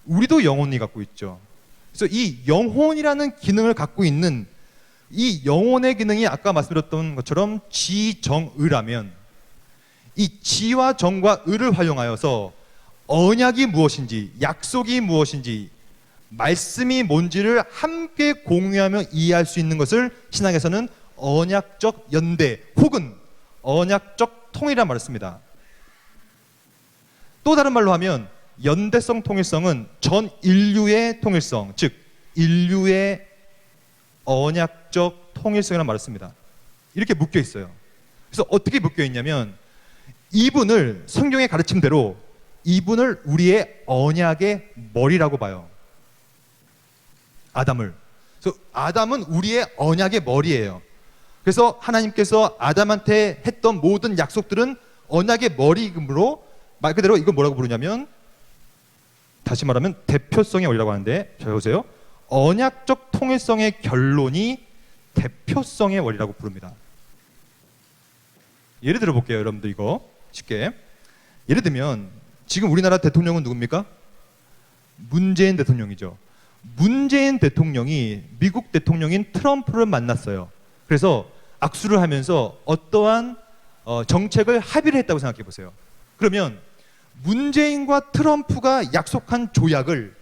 우리도 영혼이 갖고 있죠. 그래서 이 영혼이라는 기능을 갖고 있는 이 영혼의 기능이 아까 말씀드렸던 것처럼 지정의라면 이 지와 정과 의를 활용하여서 언약이 무엇인지, 약속이 무엇인지, 말씀이 뭔지를 함께 공유하며 이해할 수 있는 것을 신학에서는 언약적 연대 혹은 언약적 통일이라는 말을 씁니다. 또 다른 말로 하면 연대성 통일성은 전 인류의 통일성, 즉 인류의 언약적 통일성이라는 말을 씁니다. 이렇게 묶여 있어요. 그래서 어떻게 묶여 있냐면 이분을 성경의 가르침대로 이분을 우리의 언약의 머리라고 봐요. 아담을. 그래서 아담은 우리의 언약의 머리예요. 그래서 하나님께서 아담한테 했던 모든 약속들은 언약의 머리이므로 말 그대로 이걸 뭐라고 부르냐면 다시 말하면 대표성의 원리라고 하는데 잘 보세요. 언약적 통일성의 결론이 대표성의 원리라고 부릅니다. 예를 들어 볼게요. 여러분들 이거 쉽게. 예를 들면 지금 우리나라 대통령은 누굽니까? 문재인 대통령이죠. 문재인 대통령이 미국 대통령인 트럼프를 만났어요. 그래서 악수를 하면서 어떠한 정책을 합의를 했다고 생각해 보세요. 그러면 문재인과 트럼프가 약속한 조약을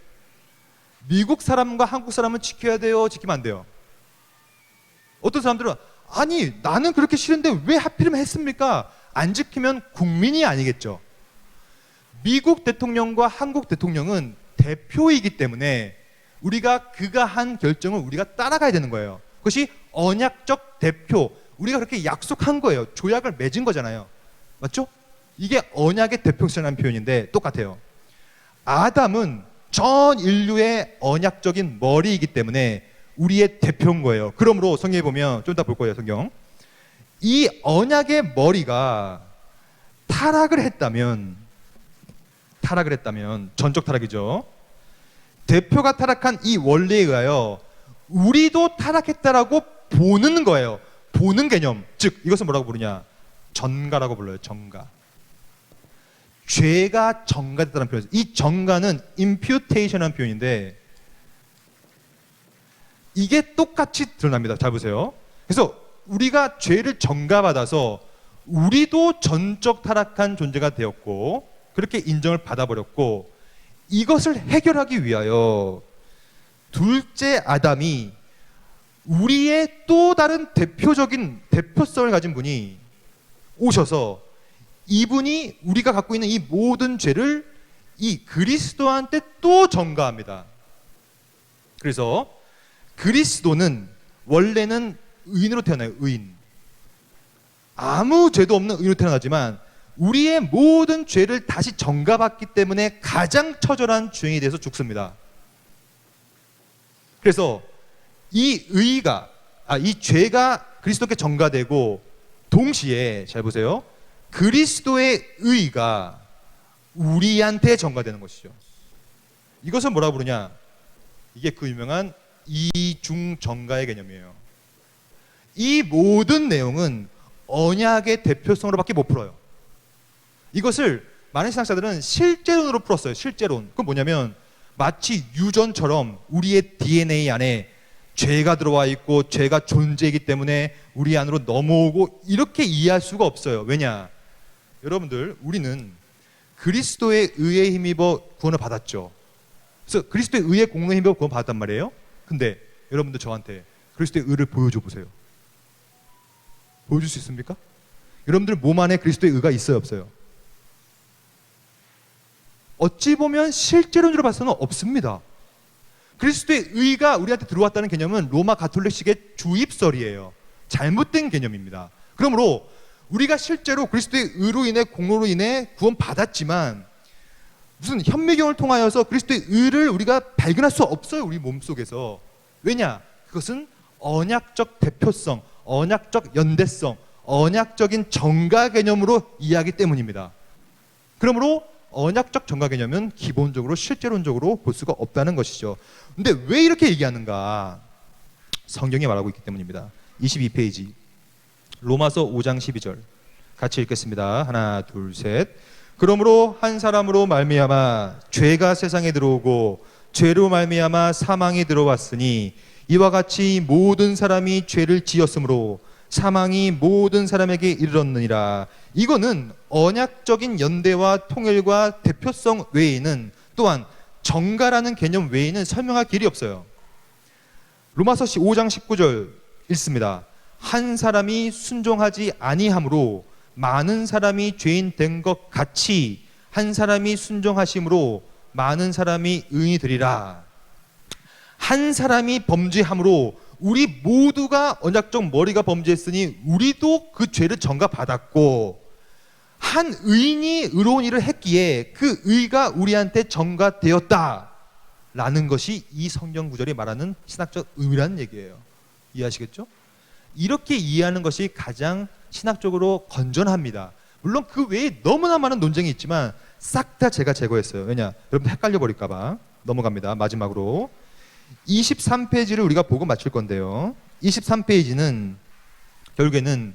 미국 사람과 한국 사람은 지켜야 돼요, 지키면 안 돼요? 어떤 사람들은 아니 나는 그렇게 싫은데 왜 하필이면 했습니까? 안 지키면 국민이 아니겠죠. 미국 대통령과 한국 대통령은 대표이기 때문에 우리가 그가 한 결정을 우리가 따라가야 되는 거예요. 그것이 언약적 대표, 우리가 그렇게 약속한 거예요. 조약을 맺은 거잖아요. 맞죠? 이게 언약의 대표성이라는 표현인데 똑같아요. 아담은 전 인류의 언약적인 머리이기 때문에 우리의 대표인 거예요. 그러므로 성경에 보면 좀 이따 볼 거예요, 성경. 이 언약의 머리가 타락을 했다면 전적 타락이죠. 대표가 타락한 이 원리에 의하여 우리도 타락했다라고 보는 거예요. 보는 개념. 즉 이것은 뭐라고 부르냐? 전가라고 불러요. 전가. 죄가 전가됐다는 표현이에요. 이 전가는 imputation이라는 표현인데 이게 똑같이 드러납니다. 잘 보세요. 그래서 우리가 죄를 전가받아서 우리도 전적 타락한 존재가 되었고 그렇게 인정을 받아버렸고 이것을 해결하기 위하여 둘째 아담이 우리의 또 다른 대표성을 가진 분이 오셔서 이분이 우리가 갖고 있는 이 모든 죄를 이 그리스도한테 또 전가합니다. 그래서 그리스도는 원래는 의인으로 태어나요. 의인. 아무 죄도 없는 의인으로 태어나지만 우리의 모든 죄를 다시 전가받기 때문에 가장 처절한 죄인에 대해서 죽습니다. 그래서 이 죄가 그리스도께 전가되고 동시에 잘 보세요. 그리스도의 의가 우리한테 전가되는 것이죠. 이것을 뭐라고 부르냐? 이게 그 유명한 이중 전가의 개념이에요. 이 모든 내용은 언약의 대표성으로밖에 못 풀어요. 이것을 많은 신학자들은 실제론으로 풀었어요. 실제론. 그건 뭐냐면 마치 유전처럼 우리의 DNA 안에 죄가 들어와 있고 죄가 존재이기 때문에 우리 안으로 넘어오고 이렇게 이해할 수가 없어요. 왜냐? 여러분들 우리는 그리스도의 의에 힘입어 구원을 받았죠. 그래서 그리스도의 의의 공로에 힘입어 구원 받았단 말이에요. 근데 여러분들 저한테 그리스도의 의를 보여줘 보세요. 보여줄 수 있습니까? 여러분들 몸 안에 그리스도의 의가 있어요, 없어요? 어찌 보면 실제론으로 봐서는 없습니다. 그리스도의 의가 우리한테 들어왔다는 개념은 로마 가톨릭식의 주입설이에요. 잘못된 개념입니다. 그러므로 우리가 실제로 그리스도의 의로 인해 공로로 인해 구원 받았지만 무슨 현미경을 통하여서 그리스도의 의를 우리가 발견할 수 없어요. 우리 몸속에서. 왜냐? 그것은 언약적 대표성, 언약적 연대성, 언약적인 정가 개념으로 이해하기 때문입니다. 그러므로 언약적 정가 개념은 기본적으로 실제론적으로 볼 수가 없다는 것이죠. 근데 왜 이렇게 얘기하는가? 성경이 말하고 있기 때문입니다. 22페이지 로마서 5장 12절 같이 읽겠습니다. 하나 둘 셋. 그러므로 한 사람으로 말미암아 죄가 세상에 들어오고 죄로 말미암아 사망이 들어왔으니 이와 같이 모든 사람이 죄를 지었으므로 사망이 모든 사람에게 이르렀느니라. 이거는 언약적인 연대와 통일과 대표성 외에는 또한 정가라는 개념 외에는 설명할 길이 없어요. 로마서 5장 19절 읽습니다. 한 사람이 순종하지 아니함으로 많은 사람이 죄인 된 것 같이 한 사람이 순종하심으로 많은 사람이 의인이 되리라. 한 사람이 범죄함으로 우리 모두가 언약적 머리가 범죄했으니 우리도 그 죄를 전가받았고 한 의인이 의로운 일을 했기에 그 의가 우리한테 전가되었다라는 것이 이 성경 구절이 말하는 신학적 의미라는 얘기예요. 이해하시겠죠? 이렇게 이해하는 것이 가장 신학적으로 건전합니다. 물론 그 외에 너무나 많은 논쟁이 있지만 싹 다 제가 제거했어요. 왜냐? 여러분 헷갈려 버릴까 봐. 넘어갑니다. 마지막으로 23페이지를 우리가 보고 마칠 건데요. 23페이지는 결국에는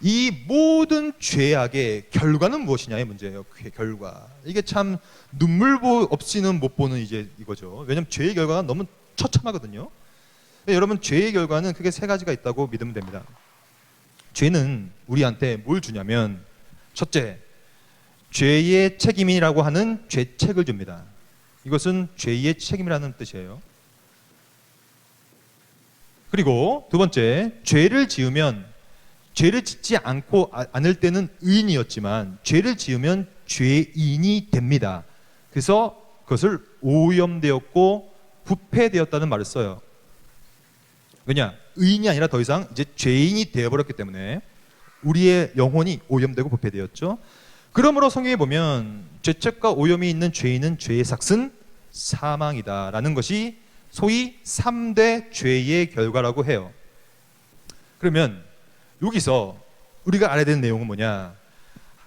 이 모든 죄악의 결과는 무엇이냐의 문제예요. 결과. 이게 참 눈물 없이는 못 보는 이제 이거죠. 왜냐하면 죄의 결과가 너무 처참하거든요. 여러분 죄의 결과는 크게 세 가지가 있다고 믿으면 됩니다. 죄는 우리한테 뭘 주냐면 첫째, 죄의 책임이라고 하는 죄책을 줍니다. 이것은 죄의 책임이라는 뜻이에요. 그리고 두 번째, 죄를 지으면 죄를 짓지 않을 때는 의인이었지만 죄를 지으면 죄인이 됩니다. 그래서 그것을 오염되었고 부패되었다는 말을 써요. 왜냐? 의인이 아니라 더 이상 이제 죄인이 되어버렸기 때문에 우리의 영혼이 오염되고 부패되었죠. 그러므로 성경에 보면 죄책과 오염이 있는 죄인은 죄의 삭은 사망이다라는 것이 소위 3대 죄의 결과라고 해요. 그러면 여기서 우리가 알아야 되는 내용은 뭐냐?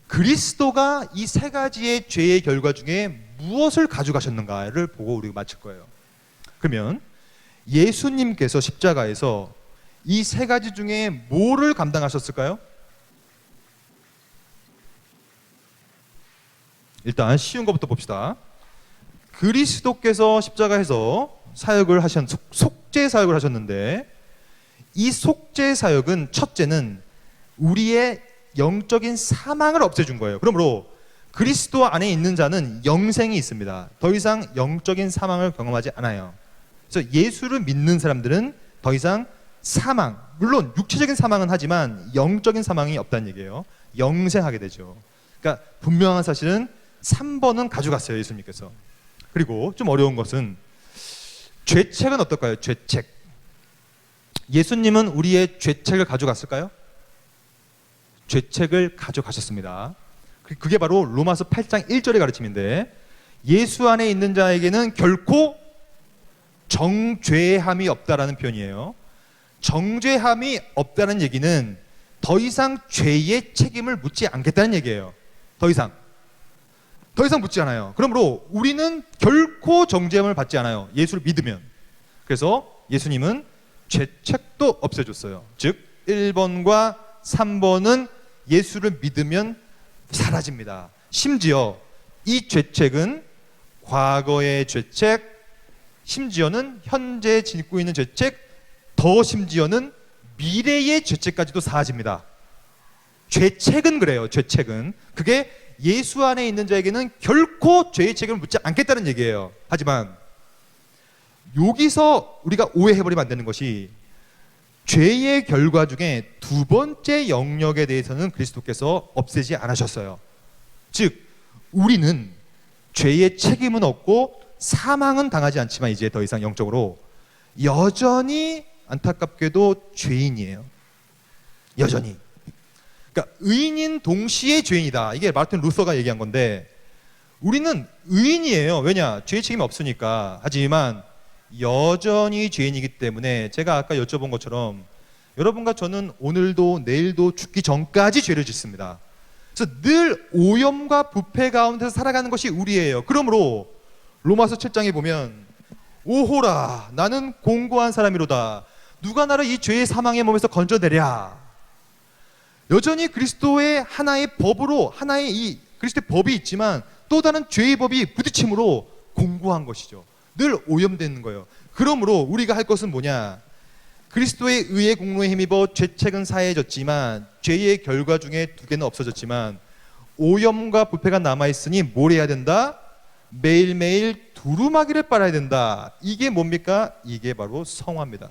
그리스도가 이 세 가지의 죄의 결과 중에 무엇을 가져가셨는가를 보고 우리가 맞출 거예요. 그러면 예수님께서 십자가에서 이 세 가지 중에 뭐를 감당하셨을까요? 일단 쉬운 것부터 봅시다. 그리스도께서 십자가에서 사역을 속죄 사역을 하셨는데, 이 속죄 사역은 첫째는 우리의 영적인 사망을 없애준 거예요. 그러므로 그리스도 안에 있는 자는 영생이 있습니다. 더 이상 영적인 사망을 경험하지 않아요. 그래서 예수를 믿는 사람들은 더 이상 사망, 물론 육체적인 사망은 하지만 영적인 사망이 없다는 얘기예요. 영생하게 되죠. 그러니까 분명한 사실은 3번은 가져갔어요, 예수님께서. 그리고 좀 어려운 것은 죄책은 어떨까요? 죄책. 예수님은 우리의 죄책을 가져갔을까요? 죄책을 가져가셨습니다. 그게 바로 로마서 8장 1절의 가르침인데, 예수 안에 있는 자에게는 결코 정죄함이 없다라는 표현이에요. 정죄함이 없다는 얘기는 더 이상 죄의 책임을 묻지 않겠다는 얘기예요. 더 이상 묻지 않아요. 그러므로 우리는 결코 정죄함을 받지 않아요, 예수를 믿으면. 그래서 예수님은 죄책도 없애줬어요. 즉 1번과 3번은 예수를 믿으면 사라집니다. 심지어 이 죄책은 과거의 죄책, 심지어는 현재 짓고 있는 죄책, 더 심지어는 미래의 죄책까지도 사라집니다. 죄책은 그래요. 죄책은 그게 예수 안에 있는 자에게는 결코 죄의 책임을 묻지 않겠다는 얘기예요. 하지만 여기서 우리가 오해해버리면 안 되는 것이, 죄의 결과 중에 두 번째 영역에 대해서는 그리스도께서 없애지 않으셨어요. 즉 우리는 죄의 책임은 없고 사망은 당하지 않지만 이제 더 이상 영적으로 여전히 안타깝게도 죄인이에요. 여전히. 그러니까 의인인 동시에 죄인이다. 이게 마르틴 루서가 얘기한 건데, 우리는 의인이에요. 왜냐? 죄의 책임이 없으니까. 하지만 여전히 죄인이기 때문에 제가 아까 여쭤본 것처럼 여러분과 저는 오늘도 내일도 죽기 전까지 죄를 짓습니다. 그래서 늘 오염과 부패 가운데서 살아가는 것이 우리예요. 그러므로 로마서 7장에 보면 오호라 나는 공고한 사람이로다. 누가 나를 이 죄의 사망의 몸에서 건져내랴. 여전히 그리스도의 하나의 법으로, 하나의 이 그리스도의 법이 있지만 또 다른 죄의 법이 부딪힘으로 공고한 것이죠. 늘 오염되는 거예요. 그러므로 우리가 할 것은 뭐냐? 그리스도의 의의 공로에 힘입어 죄책은 사해졌지만 죄의 결과 중에 두 개는 없어졌지만 오염과 부패가 남아있으니 뭘 해야 된다? 매일매일 두루마기를 빨아야 된다. 이게 뭡니까? 이게 바로 성화입니다.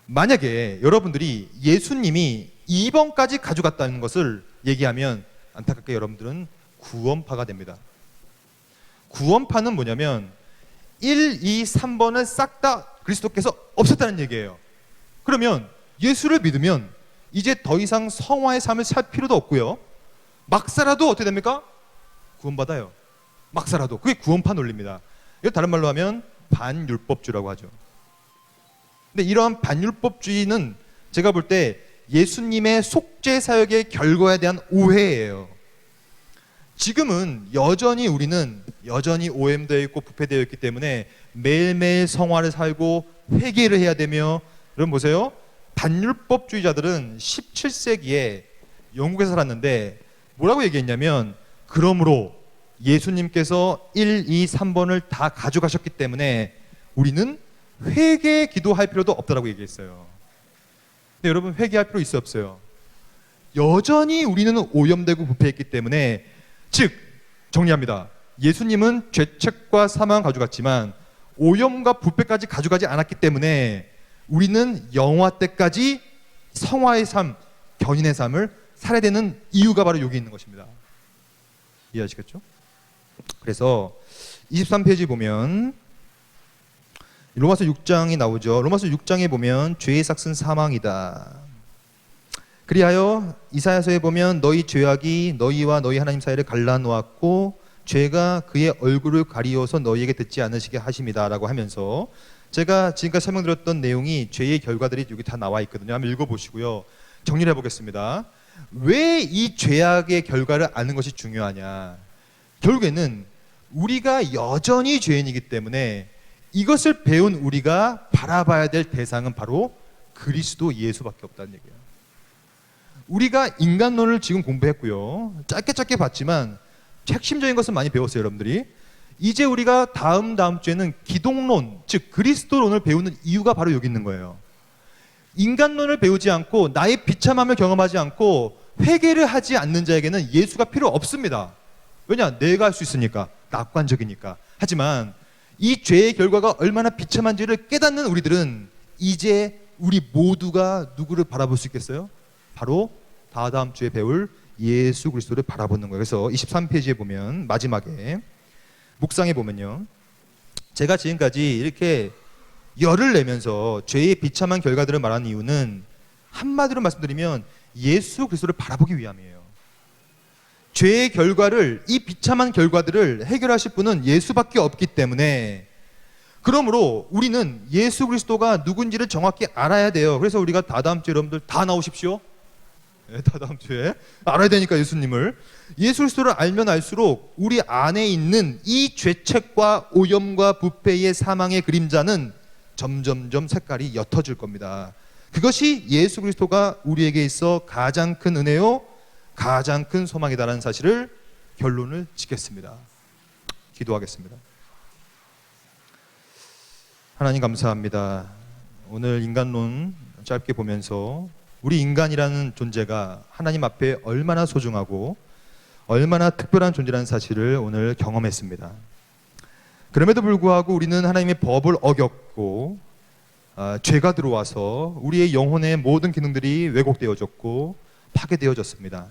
만약에 여러분들이 예수님이 2번까지 가져갔다는 것을 얘기하면 안타깝게 여러분들은 구원파가 됩니다. 구원파는 뭐냐면 1, 2, 3번을 싹 다 그리스도께서 없앴다는 얘기예요. 그러면 예수를 믿으면 이제 더 이상 성화의 삶을 살 필요도 없고요. 막 살아도 어떻게 됩니까? 구원받아요. 막 살아도. 그게 구원파 논리입니다. 이거 다른 말로 하면 반율법주의라고 하죠. 근데 이러한 반율법주의는 제가 볼 때 예수님의 속죄 사역의 결과에 대한 오해예요. 지금은 여전히 우리는 여전히 오염되어 있고 부패되어 있기 때문에 매일매일 성화를 살고 회개를 해야 되며, 여러분 보세요. 반율법주의자들은 17세기에 영국에서 살았는데 뭐라고 얘기했냐면, 그러므로 예수님께서 1, 2, 3번을 다 가져가셨기 때문에 우리는 회개 기도할 필요도 없다라고 얘기했어요. 근데 여러분 회개할 필요 있어 없어요? 여전히 우리는 오염되고 부패했기 때문에, 즉 정리합니다. 예수님은 죄책과 사망 가져갔지만 오염과 부패까지 가져가지 않았기 때문에 우리는 영화 때까지 성화의 삶, 견인의 삶을 살아야 되는 이유가 바로 여기 있는 것입니다. 이해하시겠죠? 그래서 23페이지 보면 로마서 6장이 나오죠. 로마서 6장에 보면 죄의 삭은 사망이다. 그리하여 이사야서에 보면 너희 죄악이 너희와 너희 하나님 사이를 갈라놓았고 죄가 그의 얼굴을 가리워서 너희에게 듣지 않으시게 하심이다 라고 하면서, 제가 지금까지 설명드렸던 내용이 죄의 결과들이 여기 다 나와 있거든요. 한번 읽어보시고요. 정리를 해보겠습니다. 왜 이 죄악의 결과를 아는 것이 중요하냐? 결국에는 우리가 여전히 죄인이기 때문에 이것을 배운 우리가 바라봐야 될 대상은 바로 그리스도 예수밖에 없다는 얘기예요. 우리가 인간론을 지금 공부했고요. 짧게 봤지만 핵심적인 것은 많이 배웠어요, 여러분들이. 이제 우리가 다음 주에는 기독론, 즉 그리스도론을 배우는 이유가 바로 여기 있는 거예요. 인간론을 배우지 않고 나의 비참함을 경험하지 않고 회개를 하지 않는 자에게는 예수가 필요 없습니다. 왜냐? 내가 할 수 있으니까, 낙관적이니까. 하지만 이 죄의 결과가 얼마나 비참한지를 깨닫는 우리들은 이제 우리 모두가 누구를 바라볼 수 있겠어요? 바로 다음 주에 배울 예수 그리스도를 바라보는 거예요. 그래서 23페이지에 보면 마지막에 묵상해 보면요, 제가 지금까지 이렇게 열을 내면서 죄의 비참한 결과들을 말하는 이유는 한마디로 말씀드리면 예수 그리스도를 바라보기 위함이에요. 죄의 결과를, 이 비참한 결과들을 해결하실 분은 예수밖에 없기 때문에, 그러므로 우리는 예수 그리스도가 누군지를 정확히 알아야 돼요. 그래서 우리가 다다음 주에 여러분들 다 나오십시오. 네, 다다음 주에 알아야 되니까 예수님을. 예수 그리스도를 알면 알수록 우리 안에 있는 이 죄책과 오염과 부패의 사망의 그림자는 점점점 색깔이 옅어질 겁니다. 그것이 예수 그리스도가 우리에게 있어 가장 큰 은혜요, 가장 큰 소망이다라는 사실을 결론을 짓겠습니다. 기도하겠습니다. 하나님 감사합니다. 오늘 인간론 짧게 보면서 우리 인간이라는 존재가 하나님 앞에 얼마나 소중하고 얼마나 특별한 존재라는 사실을 오늘 경험했습니다. 그럼에도 불구하고 우리는 하나님의 법을 어겼고 죄가 들어와서 우리의 영혼의 모든 기능들이 왜곡되어졌고 파괴되어졌습니다.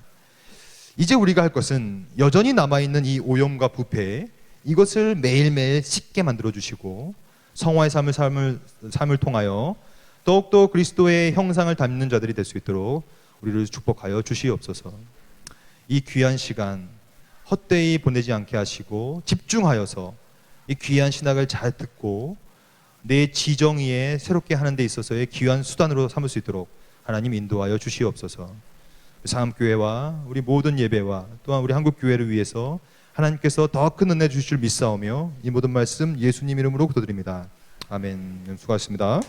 이제 우리가 할 것은 여전히 남아있는 이 오염과 부패, 이것을 매일매일 씻게 만들어주시고 성화의 삶을 통하여 더욱더 그리스도의 형상을 닮는 자들이 될 수 있도록 우리를 축복하여 주시옵소서. 이 귀한 시간 헛되이 보내지 않게 하시고 집중하여서 이 귀한 신학을 잘 듣고 내 지정의에 새롭게 하는 데 있어서의 귀한 수단으로 삼을 수 있도록 하나님 인도하여 주시옵소서. 상암교회와 우리 모든 예배와 또한 우리 한국교회를 위해서 하나님께서 더 큰 은혜 주실 줄 믿사오며 이 모든 말씀 예수님 이름으로 기도드립니다. 아멘. 수고하셨습니다.